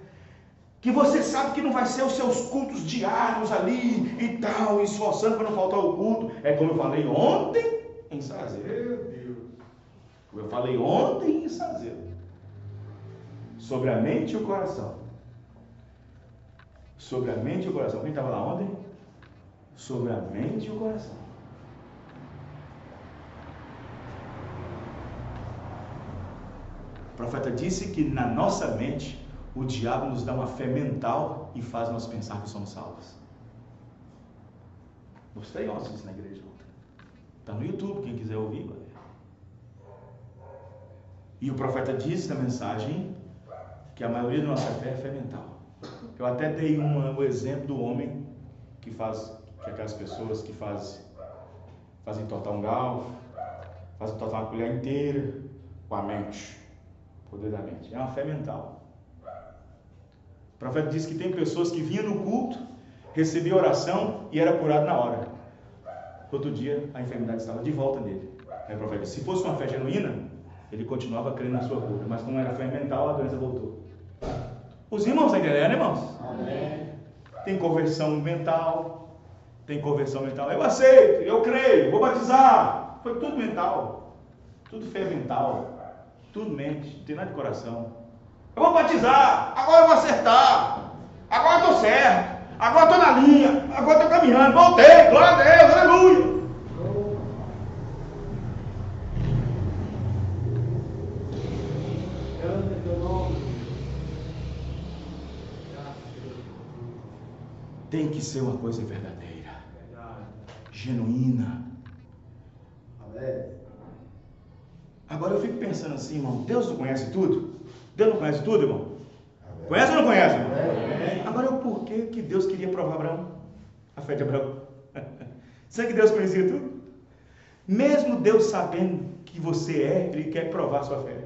que você sabe que não vai ser os seus cultos diários ali e tal, esforçando para não faltar o culto. É como eu falei ontem em Sazeiro. Como eu falei ontem em Sazeiro. Sobre a mente e o coração. Sobre a mente e o coração. Quem estava lá ontem? Sobre a mente e o coração. O profeta disse que na nossa mente o diabo nos dá uma fé mental e faz nós pensar que somos salvos. Mostrei ontem isso na igreja. Está no YouTube, quem quiser ouvir. E o profeta disse na mensagem que a maioria da nossa fé é fé mental. Eu até dei o exemplo do homem que aquelas pessoas que fazem tortar um galfo, fazem tortar uma colher inteira com a mente, poder da mente. É uma fé mental. O profeta disse que tem pessoas que vinham no culto, recebiam oração e era curado na hora. Outro dia a enfermidade estava de volta nele. Aí o profeta disse, se fosse uma fé genuína, ele continuava crendo na sua cura, mas como era fé mental, a doença voltou. Os irmãos estão entendendo, irmãos? Amém. Tem conversão mental. Eu aceito, eu creio, vou batizar. Foi tudo mental. Tudo fé mental. Tudo mente, não tem nada de coração. Eu vou batizar, agora eu vou acertar, agora eu estou certo, agora eu estou na linha, agora eu estou caminhando, voltei, glória a Deus, aleluia. Tem que ser uma coisa verdadeira, genuína. Agora eu fico pensando assim, irmão, Deus não conhece tudo? Deus não conhece tudo, irmão? Conhece ou não conhece, irmão? Agora o porquê que Deus queria provar Abraão? A fé de Abraão. Será que Deus conhecia tudo? Mesmo Deus sabendo que você Ele quer provar a sua fé.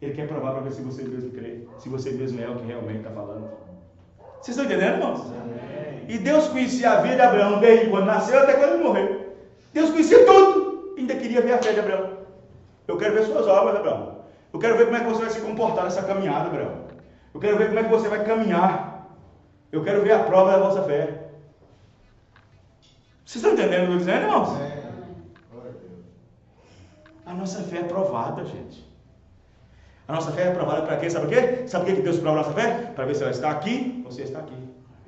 Ele quer provar para ver se você mesmo crê, se você mesmo é o que realmente está falando. Vocês estão entendendo, irmãos? E Deus conhecia a vida de Abraão desde quando nasceu até quando ele morreu. Deus conhecia tudo. Ainda queria ver a fé de Abraão. Eu quero ver suas obras, Abraão. Eu quero ver como é que você vai se comportar nessa caminhada, Abraão. Eu quero ver como é que você vai caminhar. Eu quero ver a prova da vossa fé. Vocês estão entendendo o que eu estou dizendo, irmãos? A nossa fé é provada, gente. A nossa fé é provada para quê? Sabe o quê? Sabe por que Deus prova a nossa fé? Para ver se ela está aqui, você está aqui.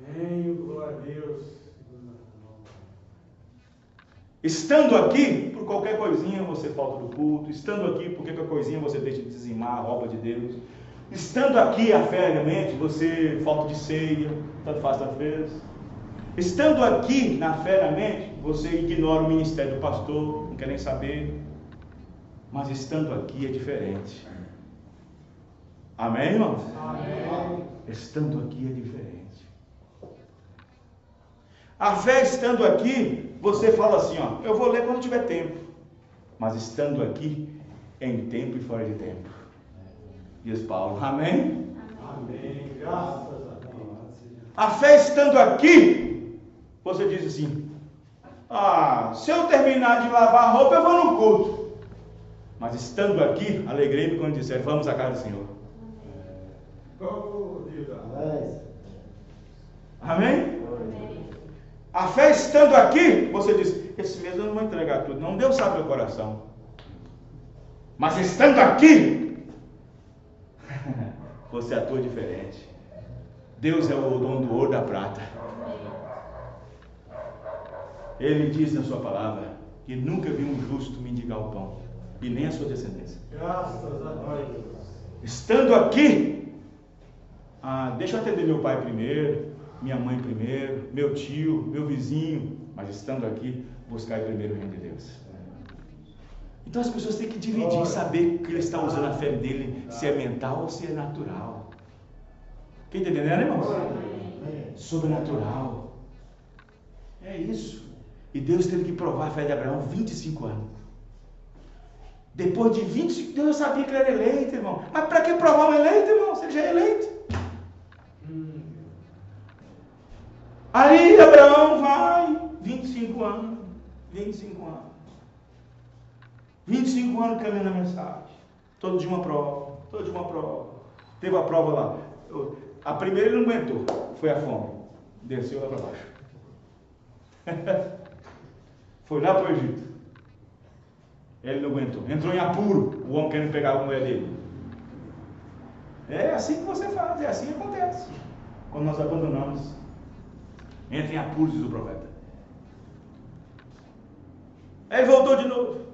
Amém, glória a Deus. Estando aqui, por qualquer coisinha você falta do culto. Estando aqui, por qualquer coisinha você deixa de dizimar a roupa de Deus. Estando aqui aferamente, você falta de ceia, tanto faz, tanto fez. Estando aqui na fé na mente, você ignora o ministério do pastor, não quer nem saber. Mas estando aqui é diferente. Amém, irmãos? Amém. Estando aqui é diferente. A fé estando aqui, você fala assim, ó, eu vou ler quando tiver tempo. Mas estando aqui, é em tempo e fora de tempo. Diz Paulo. Amém? Amém. Graças a Deus. A fé estando aqui, você diz assim, se eu terminar de lavar a roupa, eu vou no culto. Mas estando aqui, alegrei-me quando disser, vamos à casa do Senhor. Oh, Deus. Amém? A fé estando aqui, você diz, esse mês eu não vou entregar tudo, não, Deus sabe meu coração. Mas estando aqui, você atua diferente. Deus é o dono do ouro e da prata. Ele diz na sua palavra que nunca viu um justo mendigar o pão, e nem a sua descendência. Graças a Deus. Estando aqui, deixa eu atender meu pai primeiro, minha mãe primeiro, meu tio, meu vizinho, mas estando aqui, buscar primeiro o reino de Deus. Então as pessoas têm que dividir, saber que ele está usando a fé dele, se é mental ou se é natural. Quem está entendendo, irmãos? Sobrenatural. É isso. E Deus teve que provar a fé de Abraão 25 anos. Depois de 25, Deus sabia que ele era eleito, irmão. Mas para que provar um eleito, irmão? Se ele já é eleito. Aí Abraão vai, 25 anos. 25 anos. 25 anos caminhando a mensagem. Todo dia uma prova. Todo dia uma prova. Teve a prova lá. A primeira ele não aguentou. Foi a fome. Desceu lá para baixo. Foi lá para o Egito. Ele não aguentou. Entrou em apuro. O homem querendo pegar a mulher dele. É assim que você faz. É assim que acontece. Quando nós abandonamos. Entra em apuros, diz o profeta. Aí voltou de novo.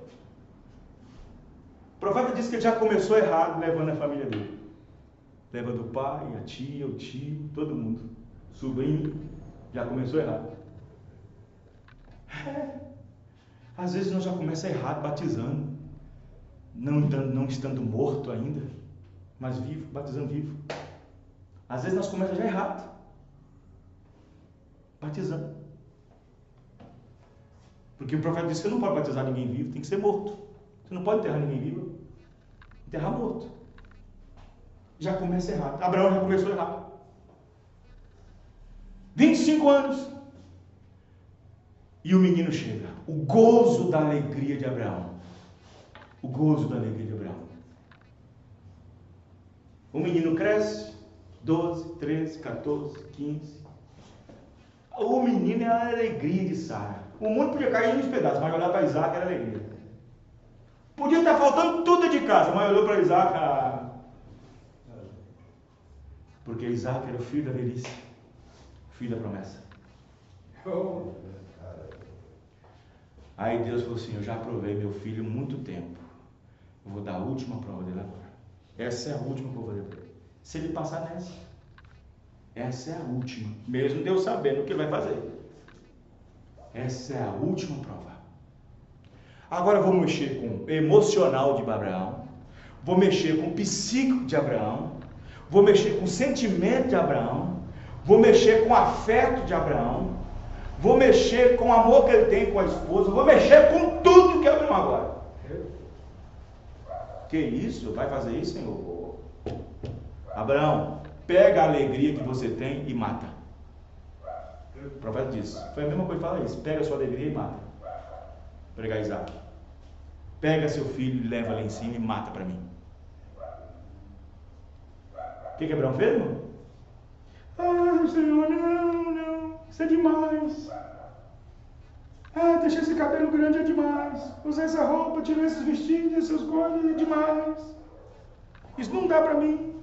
O profeta disse que ele já começou errado, levando a família dele. Levando o pai, a tia, o tio, todo mundo. Sobrinho, já começou errado. Às vezes nós já começamos errado, batizando. Não estando morto ainda, mas vivo, batizando vivo. Às vezes nós começamos já errado. Batizando. Porque o profeta disse que não pode batizar ninguém vivo, tem que ser morto. Você não pode enterrar ninguém vivo. Enterrar morto. Já começa errado. Abraão já começou errado. 25 anos. E o menino chega. O gozo da alegria de Abraão. O gozo da alegria de Abraão. O menino cresce. 12, 13, 14, 15. O menino é a alegria de Sara. O mundo podia cair nos pedaços, mas olhar para Isaac era alegria. Podia estar faltando tudo de casa, mas olhou para Isaac. Porque Isaac era o filho da velhice, filho da promessa. Aí Deus falou assim: eu já provei meu filho muito tempo. Eu vou dar a última prova dele agora. Essa é a última que eu vou fazer para ele. Se ele passar nessa, essa é a última. Mesmo Deus sabendo o que ele vai fazer. Essa é a última prova. Agora eu vou mexer com o emocional de Abraão. Vou mexer com o psíquico de Abraão. Vou mexer com o sentimento de Abraão. Vou mexer com o afeto de Abraão. Vou mexer com o amor que ele tem com a esposa. Vou mexer com tudo que Abraão agora. Que isso? Vai fazer isso, Senhor? Abraão, pega a alegria que você tem e mata. O profeta disse. Foi a mesma coisa que fala isso. Pega a sua alegria e mata. Pregar Isaac. Pega seu filho e leva lá em cima e mata para mim. O que Abraão fez, irmão? Senhor, não. Isso é demais. Ah, deixei esse cabelo grande é demais. Usei essa roupa, tirei esses vestidos, essas coisas, é demais. Isso não dá para mim.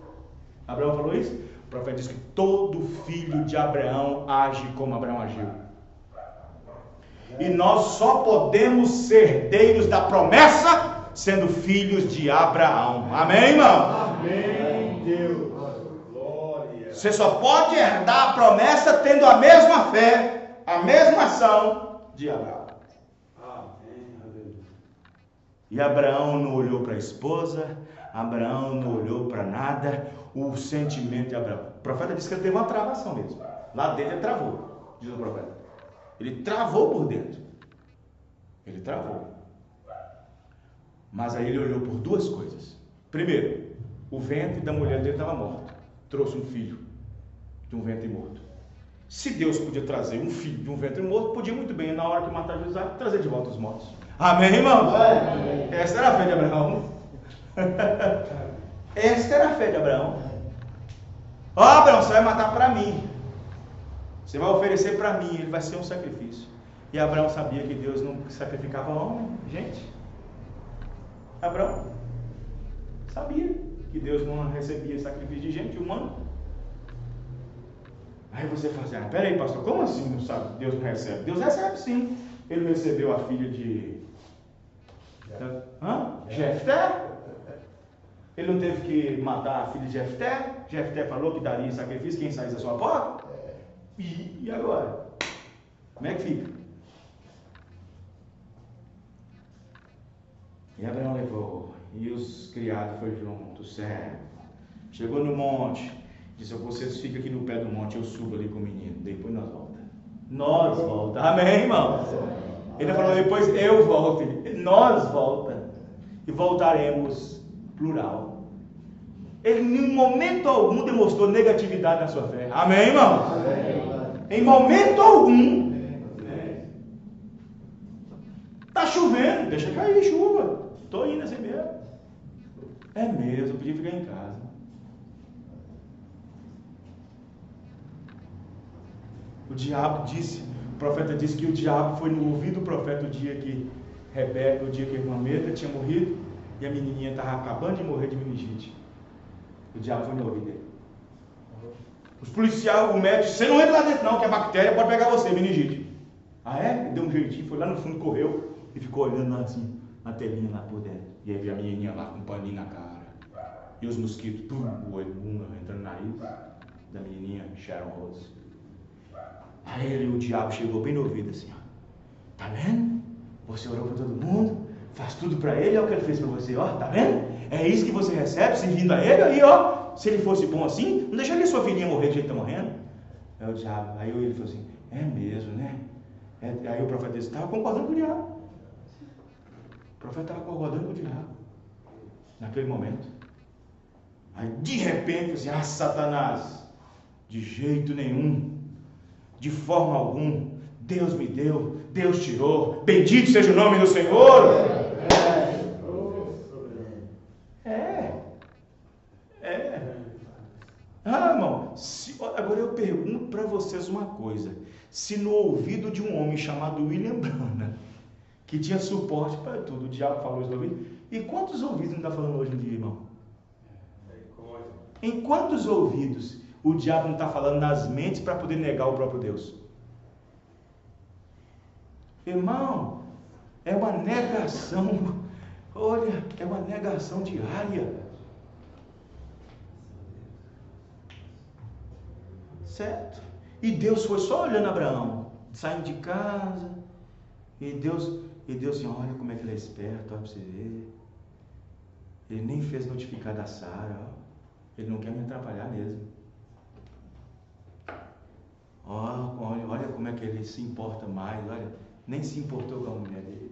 Abraão falou isso? O profeta diz que todo filho de Abraão age como Abraão agiu. E nós só podemos ser herdeiros da promessa sendo filhos de Abraão. Amém, irmão? Amém, Deus. Você só pode herdar a promessa tendo a mesma fé, a mesma ação de Abraão. E Abraão não olhou para a esposa, Abraão não olhou para nada, o sentimento de Abraão. O profeta disse que ele teve uma travação mesmo. Lá dentro ele travou, diz o profeta. Ele travou por dentro. Ele travou. Mas aí ele olhou por duas coisas. Primeiro, o ventre da mulher dele estava morto. Trouxe um filho de um ventre morto. Se Deus podia trazer um filho de um ventre morto, podia muito bem, na hora que matar José, trazer de volta os mortos. Amém, irmão? Essa era a fé de Abraão. Essa era a fé de Abraão. Ó, Abraão, você vai matar para mim. Você vai oferecer para mim, ele vai ser um sacrifício. E Abraão sabia que Deus não sacrificava homem, gente. Abraão sabia que Deus não recebia sacrifício de gente humana. Aí você fala assim, peraí, pastor, como assim não sabe? Deus não recebe? Deus recebe sim. Ele recebeu a filha de Jefté. Ele não teve que matar a filha de Jefté. Jefté falou que daria sacrifício quem saísse da sua porta. E agora? Como é que fica? E Abraão levou, e os criados foram juntos, servo. Chegou no monte, disse, vocês ficam aqui no pé do monte, eu subo ali com o menino, depois nós voltamos. Nós voltamos, amém, irmão? Ele falou, depois eu volto, nós voltamos, e voltaremos, plural. Ele em momento algum demonstrou negatividade na sua fé, amém, irmão? Amém. Em momento algum. Está chovendo, deixa cair chuva. Estou indo assim mesmo. É mesmo, eu podia ficar em casa. O diabo disse, o profeta disse que o diabo foi no ouvido do profeta o dia que Rebeca, o dia que a irmã Meta tinha morrido e a menininha estava acabando de morrer de meningite. O diabo foi no ouvido dele. Os policiais, o médico, você não entra lá dentro não, que a bactéria pode pegar você, meningite. Ah é? Ele deu um jeitinho, foi lá no fundo, correu e ficou olhando lá assim, na telinha lá por dentro. E aí viu a menininha lá com um paninho na cara. E os mosquitos, o olho, entrando na nariz da menininha Sharon Rose. Aí ele, o diabo chegou bem no ouvido assim, ó. Tá vendo? Você orou para todo mundo, faz tudo para ele, olha o que ele fez para você, ó, tá vendo? É isso que você recebe, servindo a ele, aí ó, se ele fosse bom assim, não deixaria sua filhinha morrer do jeito que está morrendo. Aí o diabo, aí ele falou assim, é mesmo, né? Aí o profeta disse, estava concordando com o diabo. O profeta estava concordando com o diabo, naquele momento. Aí de repente, assim, Satanás, de jeito nenhum, de forma alguma, Deus me deu, Deus tirou, bendito seja o nome do Senhor. Irmão, agora eu pergunto para vocês uma coisa, se no ouvido de um homem chamado William Branham, que tinha suporte para tudo, o diabo falou isso no ouvido, e quantos ouvidos não está falando hoje em dia, irmão? Em quantos ouvidos o diabo não está falando nas mentes para poder negar o próprio Deus? Irmão, é uma negação, olha, é uma negação diária. Certo? E Deus foi só olhando Abraão, saindo de casa, e Deus assim, olha como é que ele é esperto, olha para você ver. Ele nem fez notificar da Sara, ele não quer me atrapalhar mesmo. Olha como é que ele se importa mais, olha, nem se importou com a mulher dele,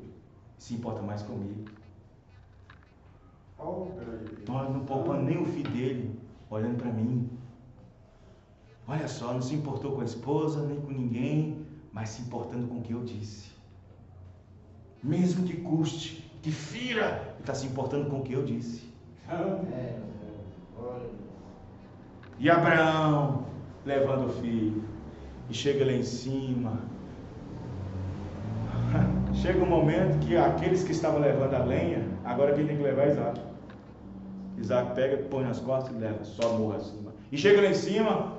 se importa mais comigo. Olha, não poupando nem o filho dele, olhando para mim. Olha só, não se importou com a esposa, nem com ninguém, mas se importando com o que eu disse. Mesmo que custe, que fira, ele está se importando com o que eu disse. E Abraão, levando o filho, e chega lá em cima. Chega um momento que aqueles que estavam levando a lenha, agora quem tem que levar é Isaac. Isaac pega, põe nas costas e leva, só morra acima. E chega lá em cima,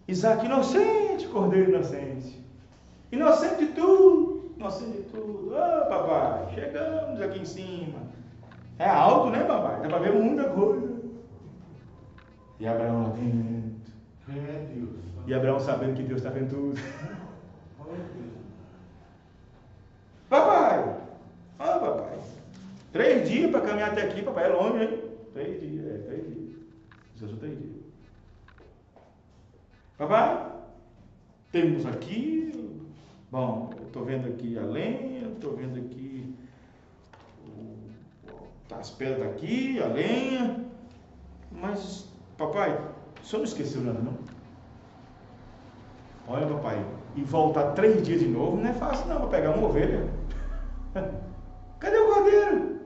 Isaac inocente, cordeiro inocente. Inocente de tudo, inocente de tudo. Ô papai, chegamos aqui em cima. É alto, né papai? Dá para ver muita coisa. E Abraão lá dentro. E Abraão sabendo que Deus está vendo tudo. Papai, ó papai, 3 dias para caminhar até aqui, papai, é longe, hein? 3 dias, 3 dias. Isso são 3 dias. Papai, temos aqui, bom, eu estou vendo aqui a lenha, estou vendo aqui as pedras aqui, a lenha, mas, papai, o senhor não esqueceu nada, não? Olha, papai, e voltar 3 dias de novo não é fácil não, para pegar uma ovelha. Cadê o cordeiro?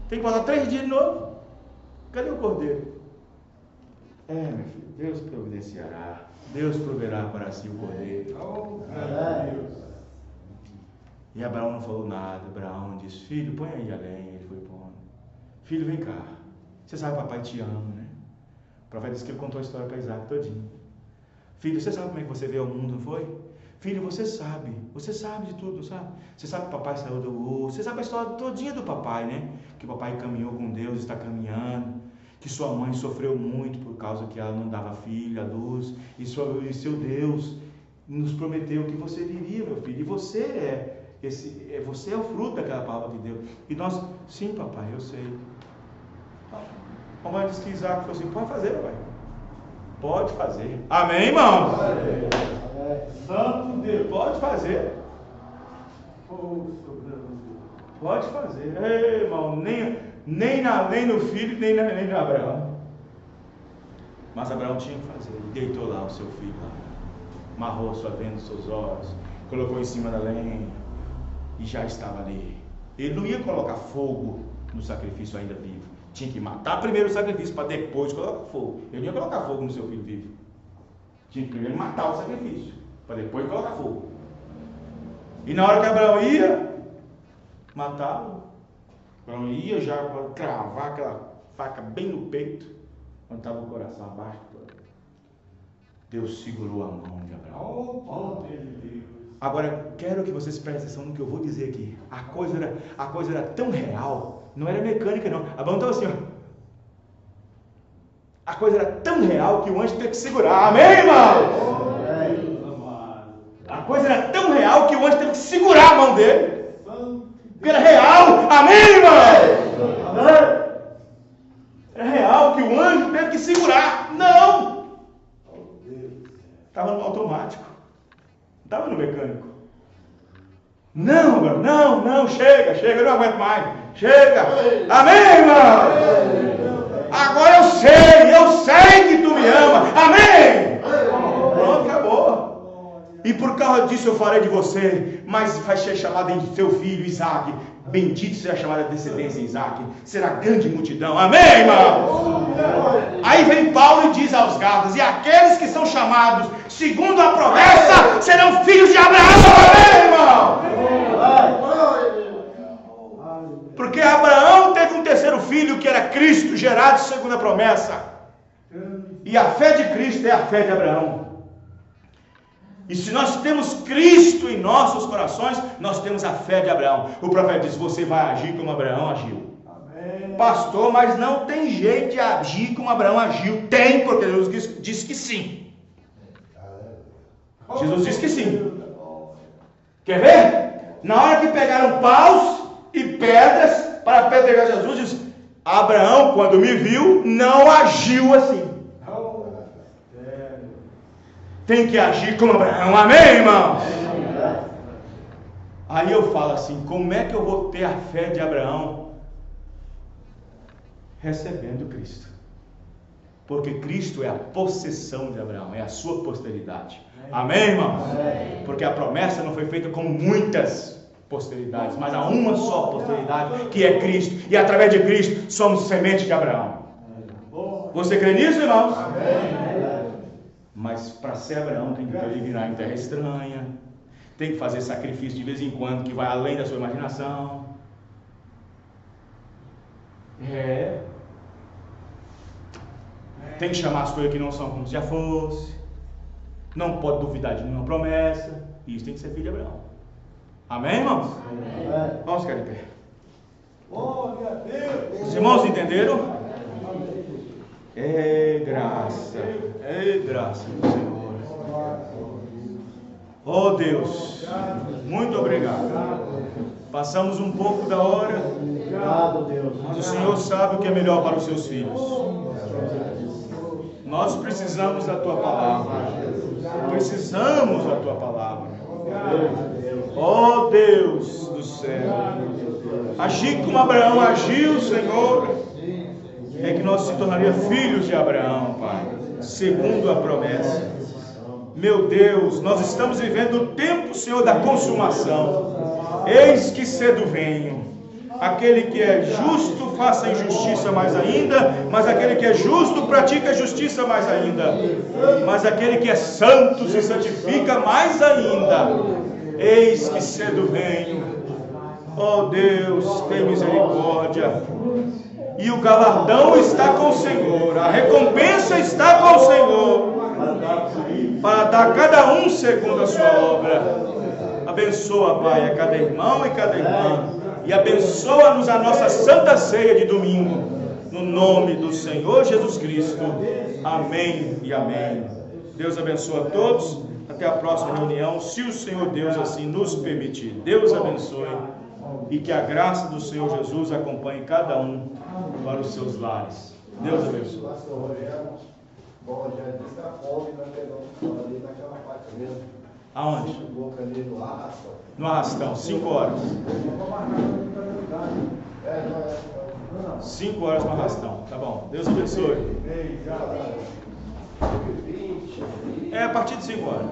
Tem que voltar 3 dias de novo. Cadê o cordeiro? Meu filho, Deus providenciará. Deus proverá para si o cordeiro. E Abraão não falou nada. Abraão disse: filho, põe aí a lenha. Ele foi pondo. Filho, vem cá. Você sabe que papai te ama, né? O profeta disse que ele contou a história para Isaac todinho. Filho, você sabe como é que você veio ao mundo, não foi? Filho, você sabe de tudo, não sabe? Você sabe que o papai saiu do osso, você sabe a história todinha do papai, né? Que o papai caminhou com Deus, está caminhando, que sua mãe sofreu muito por causa que ela não dava filho à luz, e seu Deus nos prometeu que você viria, meu filho, e você você é o fruto daquela palavra de Deus. E nós, sim papai, eu sei. A mamãe disse que Isaac falou assim: pode fazer, papai. Pode fazer. Amém, irmão? Santo Deus, pode fazer. Pode fazer. Ei, irmão, nem no filho, nem no Abraão. Mas Abraão tinha que fazer. Ele deitou lá o seu filho, lá, amarrou sua venda dos seus olhos, colocou em cima da lenha e já estava ali. Ele não ia colocar fogo no sacrifício ainda vivo. Tinha que matar primeiro o sacrifício para depois colocar fogo. Ele não ia colocar fogo no seu filho vivo. Tinha que primeiro matar o sacrifício para depois colocar fogo. E na hora que Abraão ia matá-lo, Abraão ia já cravar aquela faca bem no peito, quando estava o coração abaixo. Deus segurou a mão de Abraão. Agora, quero que vocês prestem atenção no que eu vou dizer aqui. A coisa era tão real, não era mecânica não. Abraão estava assim, ó. A coisa era tão real que o anjo teve que segurar. Amém, irmão? A coisa era tão real que o anjo teve que segurar a mão dele. Porque era real. Amém, irmão? Era real que o anjo teve que segurar. Não! Estava no automático. Não estava no mecânico. Não, chega, eu não aguento mais. Chega. Amém, irmão? Agora eu sei que tu me ama. Amém? Pronto, acabou. E por causa disso eu farei de você, mas vai ser chamado em seu filho Isaac. Bendito será chamada a descendência Isaac. Será grande multidão. Amém, irmão? Aí vem Paulo e diz aos Gálatas: e aqueles que são chamados segundo a promessa serão filhos de Abraão. Amém, irmão? Porque Abraão teve um terceiro filho que era Cristo, gerado segundo a promessa. E a fé de Cristo é a fé de Abraão. E se nós temos Cristo em nossos corações, nós temos a fé de Abraão. O profeta diz: você vai agir como Abraão agiu. Amém. Pastor, mas não tem jeito de agir como Abraão agiu. Tem, porque Jesus disse que sim. Jesus disse que sim. Quer ver? Na hora que pegaram paus e pedras para apedrejar Jesus, diz: Abraão, quando me viu, não agiu assim. Tem que agir como Abraão. Amém, irmão? Aí eu falo assim: como é que eu vou ter a fé de Abraão? Recebendo Cristo. Porque Cristo é a possessão de Abraão, é a sua posteridade. Amém, irmão? Porque a promessa não foi feita como muitas posteridades, mas há uma só posteridade, que é Cristo. E através de Cristo somos semente de Abraão. Você crê nisso, irmãos? Amém. Mas para ser Abraão tem que peregrinar em terra estranha, Tem que fazer sacrifício de vez em quando, que vai além da sua imaginação. Tem que chamar as coisas que não são como se já fosse. Não pode duvidar de nenhuma promessa. Isso tem que ser filho de Abraão. Amém, irmãos? Vamos ficar de pé. Os irmãos entenderam? Graça do Senhor. Oh Deus, muito obrigado. Passamos um pouco da hora, mas o Senhor sabe o que é melhor para os seus filhos. Nós precisamos da tua palavra. Precisamos da tua palavra. Oh Deus do céu, agir como Abraão agiu, Senhor, é que nós se tornaríamos filhos de Abraão, Pai, segundo a promessa. Meu Deus, nós estamos vivendo o tempo, Senhor, da consumação. Eis que cedo venho. Aquele que é justo, faça injustiça mais ainda, mas aquele que é justo, pratica justiça mais ainda. Mas aquele que é santo, se santifica mais ainda. Eis que cedo venho. Oh Deus, tem misericórdia. E o galardão está com o Senhor, a recompensa está com o Senhor, para dar a cada um segundo a sua obra. Abençoa, Pai, a cada irmão e cada irmã, e abençoa-nos a nossa santa ceia de domingo, no nome do Senhor Jesus Cristo. Amém e amém. Deus abençoe a todos, até a próxima reunião, se o Senhor Deus assim nos permitir. Deus abençoe, e que a graça do Senhor Jesus acompanhe cada um para os seus lares. Deus abençoe. Bom, já disse que a fome nós pegamos ali naquela parte mesmo. Aonde? Boca ali no arrastão. No arrastão, 5 horas. 5 horas no arrastão, tá bom. Deus abençoe. É a partir de 5 horas.